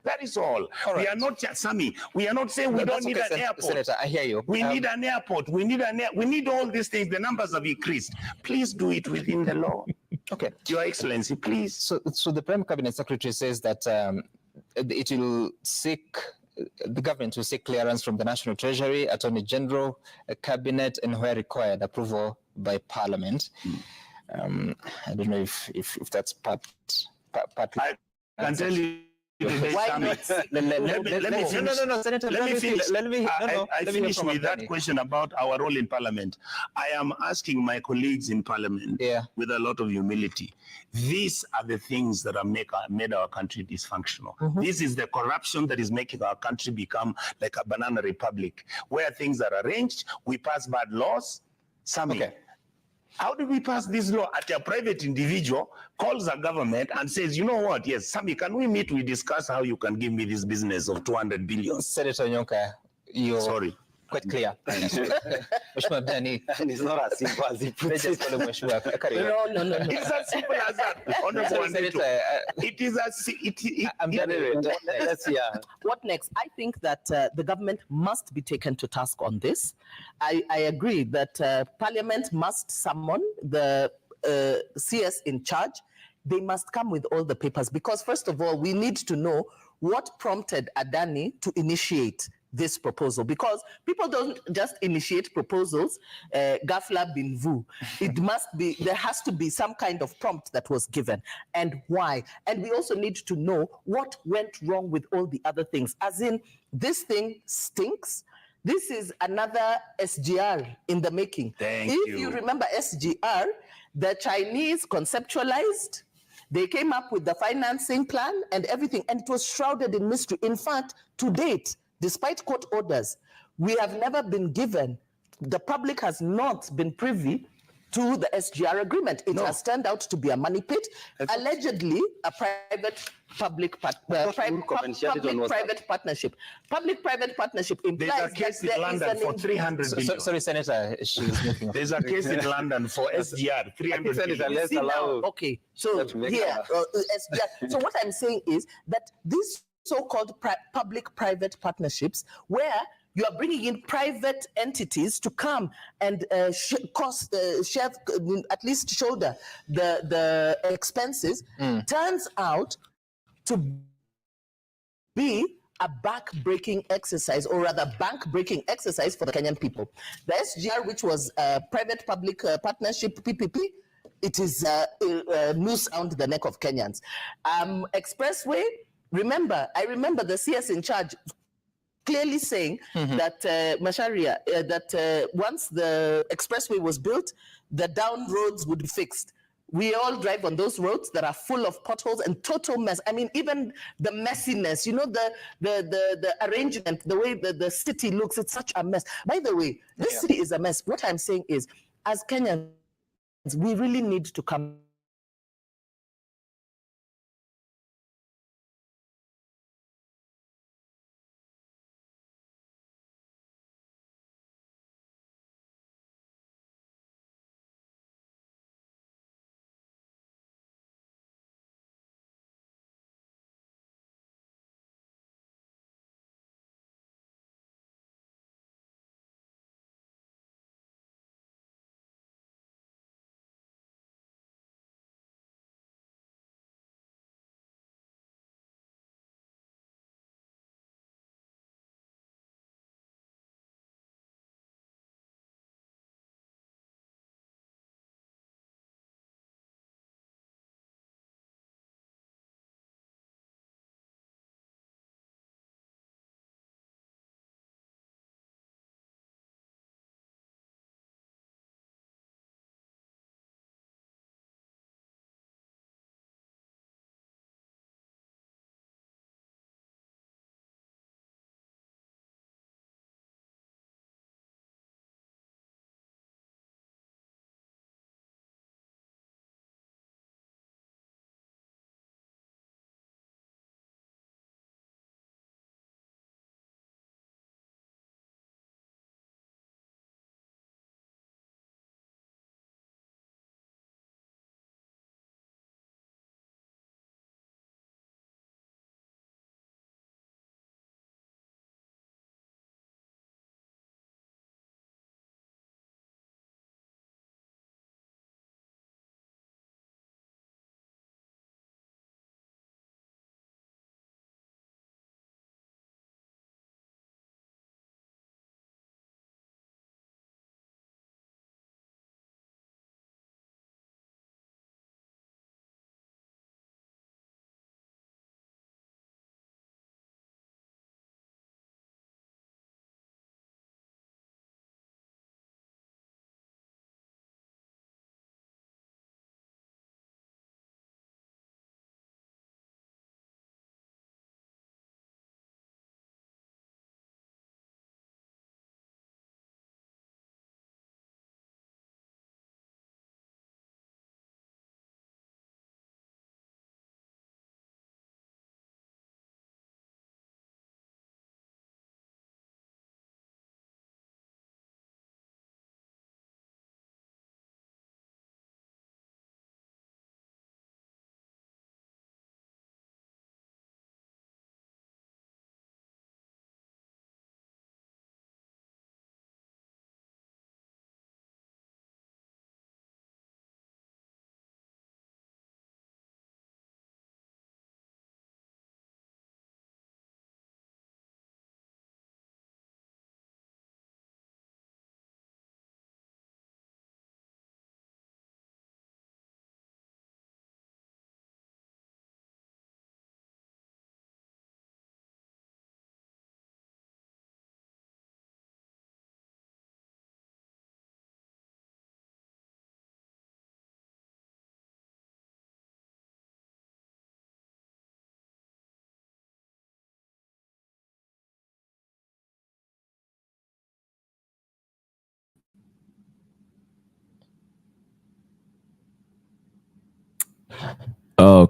That is all. We are not, Sami, we are not saying we don't need an airport. Senator, I hear you. We need an airport. We need all these things. The numbers have increased. Please do it within the law. Okay. Your Excellency, please. So the Prime Cabinet Secretary says that it will seek, the government will seek clearance from the National Treasury, Attorney General, Cabinet, and where required, approval by Parliament. I don't know if that's part. I can tell you Why Summit. let me finish. No, Senator, Let me finish. I finish with that question about our role in Parliament. I am asking my colleagues in Parliament with a lot of humility. These are the things that have made our country dysfunctional. This is the corruption that is making our country become like a banana republic, where things are arranged, we pass bad laws. Sammy, how do we pass this law at a private individual calls a government and says, you know what, yes, Sammy, can we meet, we discuss how you can give me this business of 200 billion? Senator Nyonka, you're quite clear. Mheshimiwa Dani, it's not as simple as it puts it. No. It's as simple as that. Honorable Senator, it is Let's see. What next? I think that the government must be taken to task on this. I agree that Parliament must summon the CS in charge. They must come with all the papers because, first of all, we need to know what prompted Adani to initiate this proposal, because people don't just initiate proposals gafla bin vu. It must be, there has to be some kind of prompt that was given and why. And we also need to know what went wrong with all the other things, as in this thing stinks. This is another SGR in the making. If you remember SGR, the Chinese conceptualized, they came up with the financing plan and everything, and it was shrouded in mystery. In fact, to date, despite court orders, we have never been given, the public has not been privy to the SGR agreement. It has turned out to be a money pit, allegedly a public-private partnership. Public-private partnership implies there's a case in London for 300 billion. Sorry, Senator. There's a case in London for SGR, 300 billion. Let's allow. Okay, so here, SGR. So what I'm saying is that these so-called public-private partnerships, where you are bringing in private entities to come and share, at least shoulder the expenses, turns out to be a back-breaking exercise, or rather bank-breaking exercise for the Kenyan people. The SGR, which was a private-public partnership, PPP, it is a noose around the neck of Kenyans. Expressway, I remember the CS in charge clearly saying that Macharia, that once the expressway was built, the down roads would be fixed. We all drive on those roads that are full of potholes and total mess. I mean, even the messiness, you know, the arrangement, the way the city looks, it's such a mess. By the way, this city is a mess. What I'm saying is, as Kenyans, we really need to come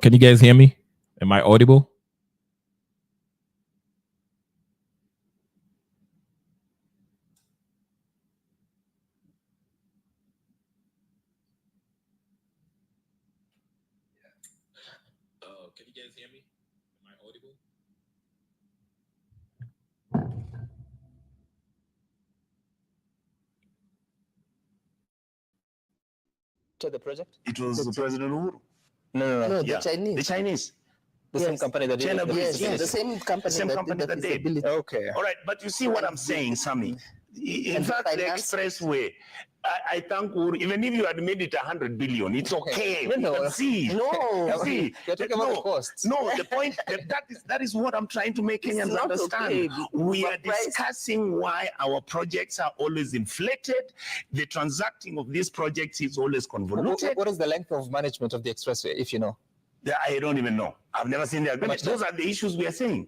Can you guys hear me? Am I audible? Can you guys hear me? Am I audible? To the project? It was President Uhuru. No, Yeah, the Chinese. The Chinese. The same company that did China it? Breeze, Yes, yes. the same company, Same that, company did the that did. feasibility. Okay. All right, but you see what I'm saying, Sammy. In And fact, the finance- expressway, I thank Uhuru, even if you had made it 100 billion, it's okay. No. But see, No. see, You're talking about the costs. No, the point that is what I'm trying to make It's Kenyans not understand. okay. We are Price- discussing why our projects are always inflated. The transacting of these projects is always convoluted. What is the length of management of the expressway, if you know? I don't even know. I've never seen the agreement. Those are the issues we are saying.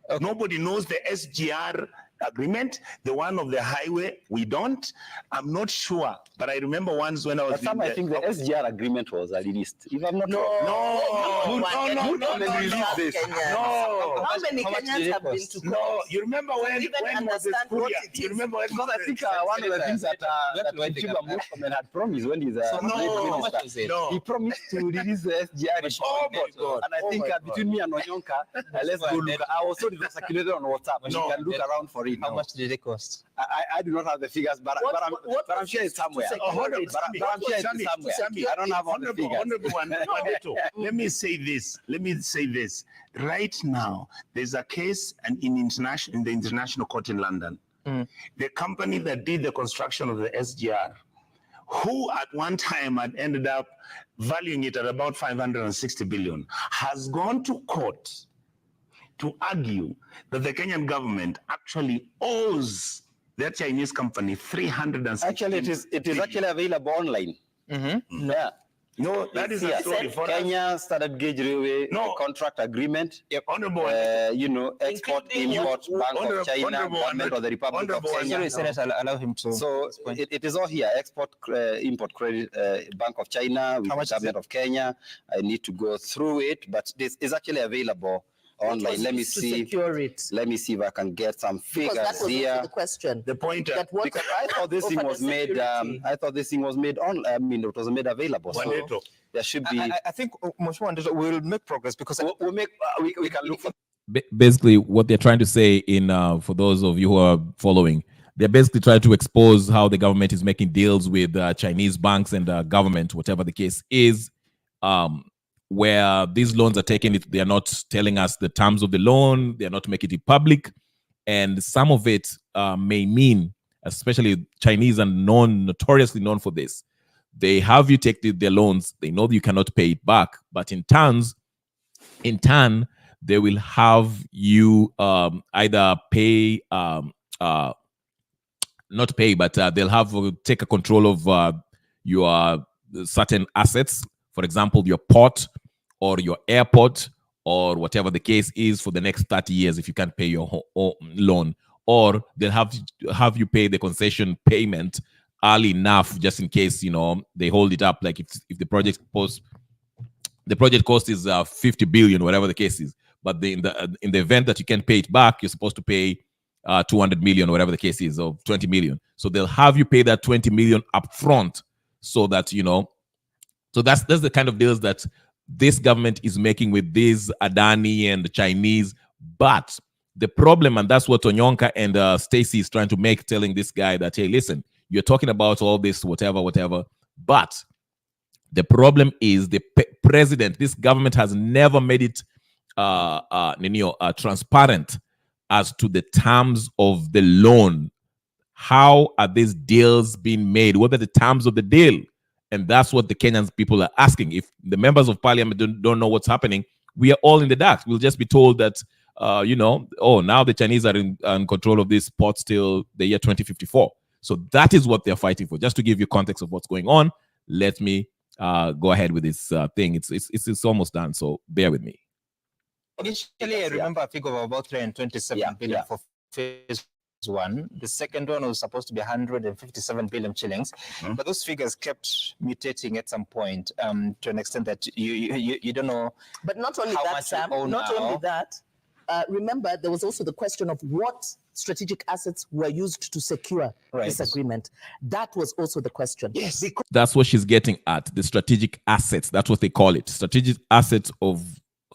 Okay. Nobody knows the SGR agreement, the one of the highway. We don't. I'm not sure, but I remember once when I was. I think the SGR agreement was released. If I'm not wrong. No. How many How much Kenyans did it have been cost? to No, court? you remember when even was understand the what Kuria? it You is. remember when? Because I think one of the things that Murkomen had promised when he's So No. how much was it? No. he promised to release the SGR report. Oh my God. And I Oh think my God. between me and Onyonka, let's go look. I also did circulated on WhatsApp, and No. you can look around for it. How now. much did it cost? I do not have the figures, but I'm sure it's somewhere. to Hold on, But I'm sure it's Sammy, somewhere. Sammy, I don't have all the Honorable, figures. Honorable Wandeto, let me say this. Right now, there's a case in the International Court in London. The company that did the construction of the SGR, who at one time had ended up valuing it at about 560 billion, has gone to court to argue that the Kenyan government actually owes that Chinese company 360. Actually, it is actually available online. Mm-hmm. Yeah. No, that is a story for us. Kenya Standard Gauge Railway contract agreement. Honorable, export, Including import, Bank of China, government of the Republic of Kenya. Sorry, Senator, allow him to. So it is all here. Export, import credit, Bank of China with the government of Kenya. I need to go through it, but this is actually available online. Let me see. Secure it. Let me see if I can get some Because that figures was here. also the question. the point That what Because I thought this thing was made. I thought this thing was made on. I mean, it was made available. So Wandeto. there should be. I think Mheshimiwa Wandeto, we'll make progress because We'll make. We can look for. Basically, what they're trying to say in for those of you who are following, they're basically trying to expose how the government is making deals with Chinese banks and government, whatever the case is, where these loans are taken. They're not telling us the terms of the loan. They're not making it public, and some of it may mean, especially Chinese are notoriously known for this. They have you take their loans. They know that you cannot pay it back, but in turn, they will have you either pay, not pay, but they'll have take a control of your certain assets. For example, your port or your airport or whatever the case is for the next 30 years if you can't pay your loan. Or they'll have you pay the concession payment early enough just in case, they hold it up. Like if the project cost is 50 billion, whatever the case is. But in the event that you can pay it back, you're supposed to pay 200 million, whatever the case is, or 20 million. So they'll have you pay that 20 million upfront, so that So that's the kind of deals that this government is making with these Adani and the Chinese. But the problem, and that's what Onyonka and Stacey is trying to make, telling this guy that, hey, listen, you're talking about all this, whatever, but the problem is the president, this government has never made it transparent as to the terms of the loan. How are these deals being made? What are the terms of the deal? And that's what the Kenyan people are asking. If the members of parliament don't know what's happening, we are all in the dark. We'll just be told that, now the Chinese are in control of this port till the year 2054. So that is what they're fighting for. Just to give you context of what's going on, let me go ahead with this thing. It's almost done, so bear with me. initially I remember a figure of about 327 billion for phase one. The second one was supposed to be 157 billion shillings, but those figures kept mutating at some point to an extent that you don't know. But not only how that, much Sam, you own not now. only that, remember there was also the question of what strategic assets were used to secure this agreement. That was also the question. Yes. Because That's what she's getting at, the strategic assets. That's what they call it. Strategic assets of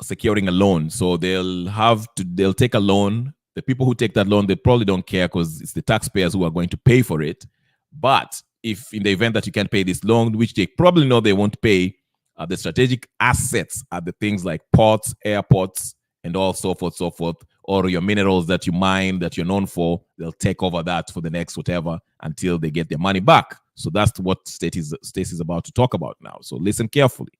securing a loan. So they'll take a loan. The people who take that loan, they probably don't care because it's the taxpayers who are going to pay for it. But if in the event that you can't pay this loan, which they probably know they won't pay, the strategic assets are the things like ports, airports, and all so forth, or your minerals that you mine that you're known for. They'll take over that for the next whatever until they get their money back. So that's what Stacey's about to talk about now. So listen carefully.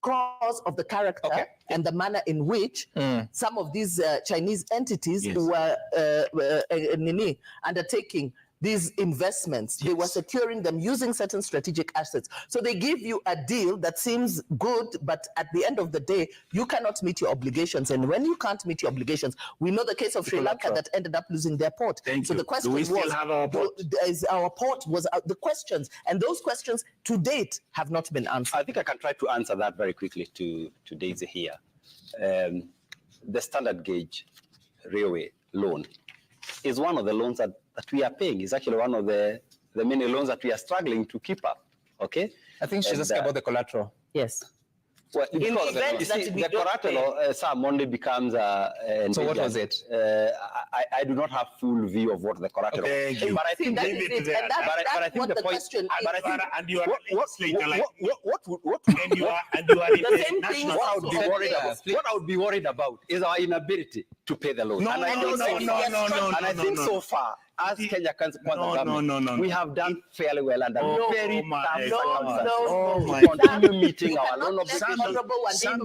because of the character and the manner in which some of these Chinese entities were undertaking these investments. They were securing them using certain strategic assets. So they give you a deal that seems good, but at the end of the day, you cannot meet your obligations. And when you can't meet your obligations, we know the case of Sri Lanka that ended up losing their port. The question Do we still was, have our port? is our port was the questions, and those questions to date have not been answered. I think I can try to answer that very quickly to Daisy here. The standard gauge railway loan is one of the loans that we are paying. It's actually one of the many loans that we are struggling to keep up. Okay? I think she's asking about the collateral. Yes. Well, In the event that we the don't collateral, Sam, only becomes So what was it? I do not have full view of what the collateral is. Thank you. But I think that leave is it it, there. and that's But I think what the the point. question But I is. think And you are a legislator like what and you are in The same the thing national. what I would be also worried applies. about, what I would be worried about is our inability to pay the loan. No, And I think so far- And I think so far, as Kenya government, we have done fairly well under very tough circumstances to continue meeting our loan obligations,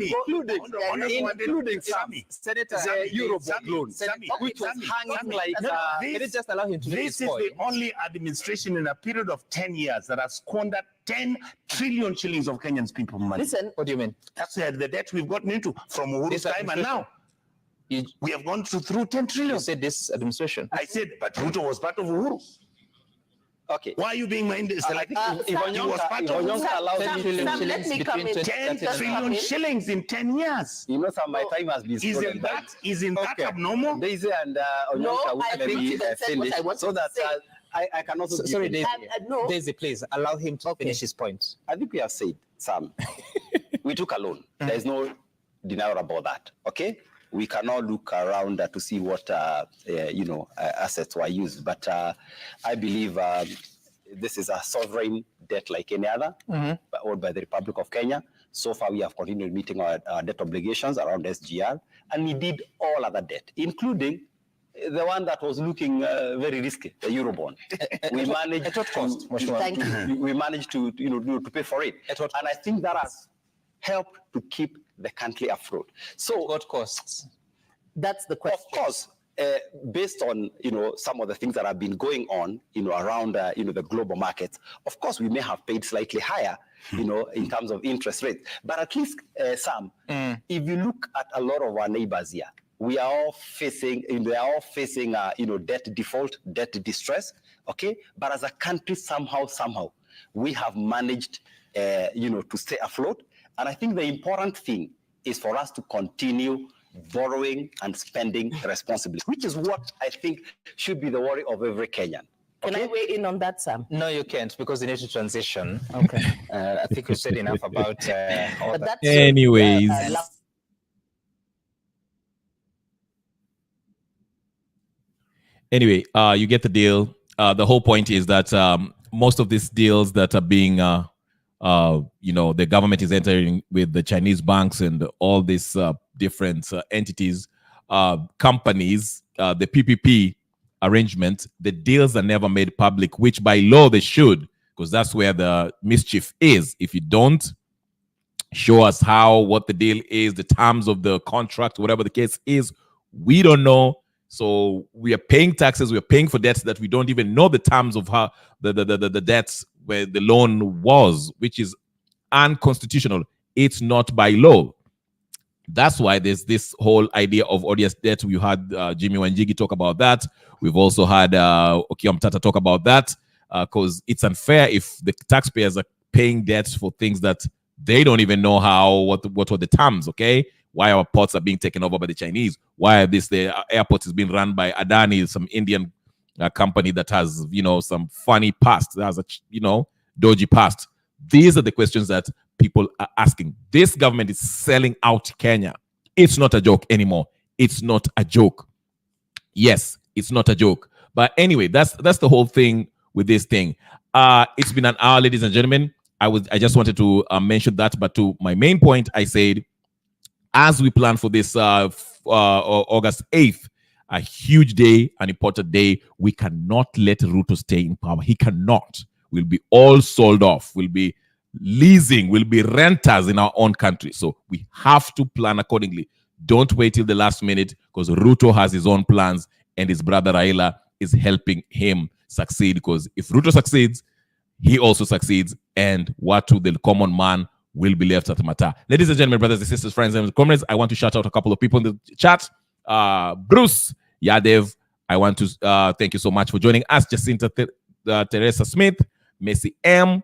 including Senator the Eurobond loan, which was hanging like. Can you just allow him to make This his is the point? only administration in a period of 10 years that has squandered 10 trillion shillings of Kenyans people money. Listen, What do you mean? That's the debt we've gotten into from Uhuru's This time and now. We have gone through 10 trillion. You said this administration. I said, but Ruto was part of Uhuru. Okay. Why are you being minded? I think he was part of Ivanyonka allowed 10 trillion Sam, let shillings me come between in. 10 trillion shillings in 10 years. You know, some my time has been Isn't that abnormal? Daisy and No, Onyonka would I maybe think you said what I finish wanted so to that say. I can also give Sorry, you- Daisy. no. Daisy, please allow him to finish his point. I think we have said, Sam, we took a loan. There is no denial about that. Okay, we cannot look around to see what assets were used, but I believe this is a sovereign debt like any other, owed by the Republic of Kenya. So far, we have continued meeting our debt obligations around SGR, and we did all other debt, including the one that was looking very risky, the Eurobond. We managed At what cost? we managed to pay for it, and I think that has helped to keep the country afloat. So, What costs? That's the question. of course, based on some of the things that have been going on around the global markets, of course we may have paid slightly higher in terms of interest rates, but at least Sam, if you look at a lot of our neighbors here, they are all facing debt default, debt distress. Okay, but as a country, somehow we have managed to stay afloat, and I think the important thing is for us to continue borrowing and spending responsibly, which is what I think should be the worry of every Kenyan. Can I weigh in on that, Sam? No, you can't because you need to transition. Okay. I think you said enough about all But that. that's Anyways. Anyway, you get the deal. The whole point is that most of these deals that are being, the government is entering with the Chinese banks and all these different entities, companies, the PPP arrangement, the deals are never made public, which by law they should, because that's where the mischief is. If you don't show us what the deal is, the terms of the contract, whatever the case is, we don't know. So we are paying taxes, we are paying for debts that we don't even know the terms of how the debts where the loan was, which is unconstitutional. It's not by law. That's why there's this whole idea of ODS debt. We had Jimmy Wanjigi talk about that. We've also had Okiya Mtata talk about that, because it's unfair if the taxpayers are paying debts for things that they don't even know what were the terms, okay? Why our ports are being taken over by the Chinese? Why the airport is being run by Adani, some Indian company that has, some funny past, that has a, dodgy past. These are the questions that people are asking. This government is selling out Kenya. It's not a joke anymore. It's not a joke. Yes, it's not a joke. But anyway, that's the whole thing with this thing. It's been an hour, ladies and gentlemen. I just wanted to mention that, but to my main point, I said, as we plan for this August 8th, a huge day, an important day, we cannot let Ruto stay in power. He cannot. We'll be all sold off. We'll be leasing. We'll be renters in our own country. So we have to plan accordingly. Don't wait till the last minute, because Ruto has his own plans and his brother Raila is helping him succeed. Because if Ruto succeeds, he also succeeds, and Watu, the common man, will be left at Mata. Ladies and gentlemen, brothers and sisters, friends and comrades, I want to shout out a couple of people in the chat. Bruce Yadev, I want to thank you so much for joining us. Jacinta Teresa Smith, Messi M,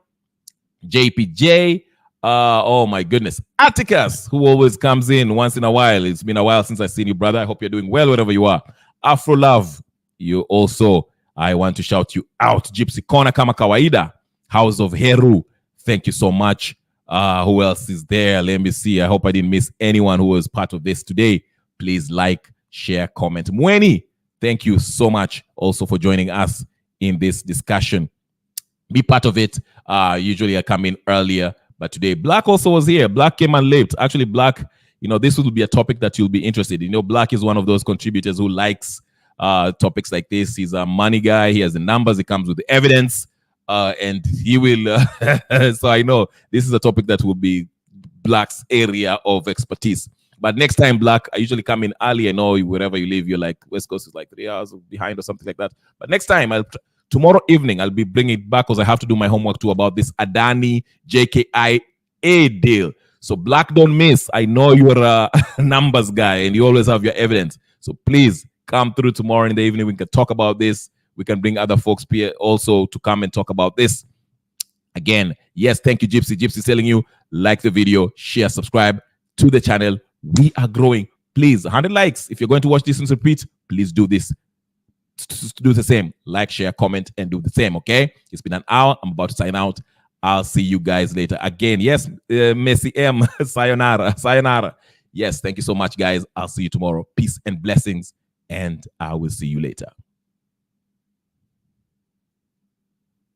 JPJ, oh my goodness, Atticus, who always comes in once in a while. It's been a while since I've seen you, brother. I hope you're doing well wherever you are. Afro Love, you also, I want to shout you out. Gypsy Kona Kama Kawaida, House of Heru, thank you so much. Who else is there? Let me see. I hope I didn't miss anyone who was part of this today. Please like, share, comment. Mweni, thank you so much also for joining us in this discussion. Be part of it. Usually I come in earlier, but today Black also was here. Black came and late. Actually, Black, this will be a topic that you'll be interested in. Black is one of those contributors who likes topics like this. He's a money guy. He has the numbers. He comes with the evidence. And he will, so I know this is a topic that will be Black's area of expertise. But next time, Black, I usually come in early. I know wherever you live, you're like, West Coast is like 3 hours behind or something like that. But next time, tomorrow evening, I'll be bringing it back because I have to do my homework too about this Adani JKIA deal. So Black, don't miss. I know you're a numbers guy and you always have your evidence. So please come through tomorrow in the evening. We can talk about this. We can bring other folks here also to come and talk about this. Again, yes, thank you, Gypsy. Gypsy's telling you, like the video, share, subscribe to the channel. We are growing. Please, 100 likes. If you're going to watch this and repeat, please do this. Do the same. Like, share, comment, and do the same, okay? It's been an hour. I'm about to sign out. I'll see you guys later. Again, yes, Messi M. Sayonara. Sayonara. Yes, thank you so much, guys. I'll see you tomorrow. Peace and blessings, and I will see you later.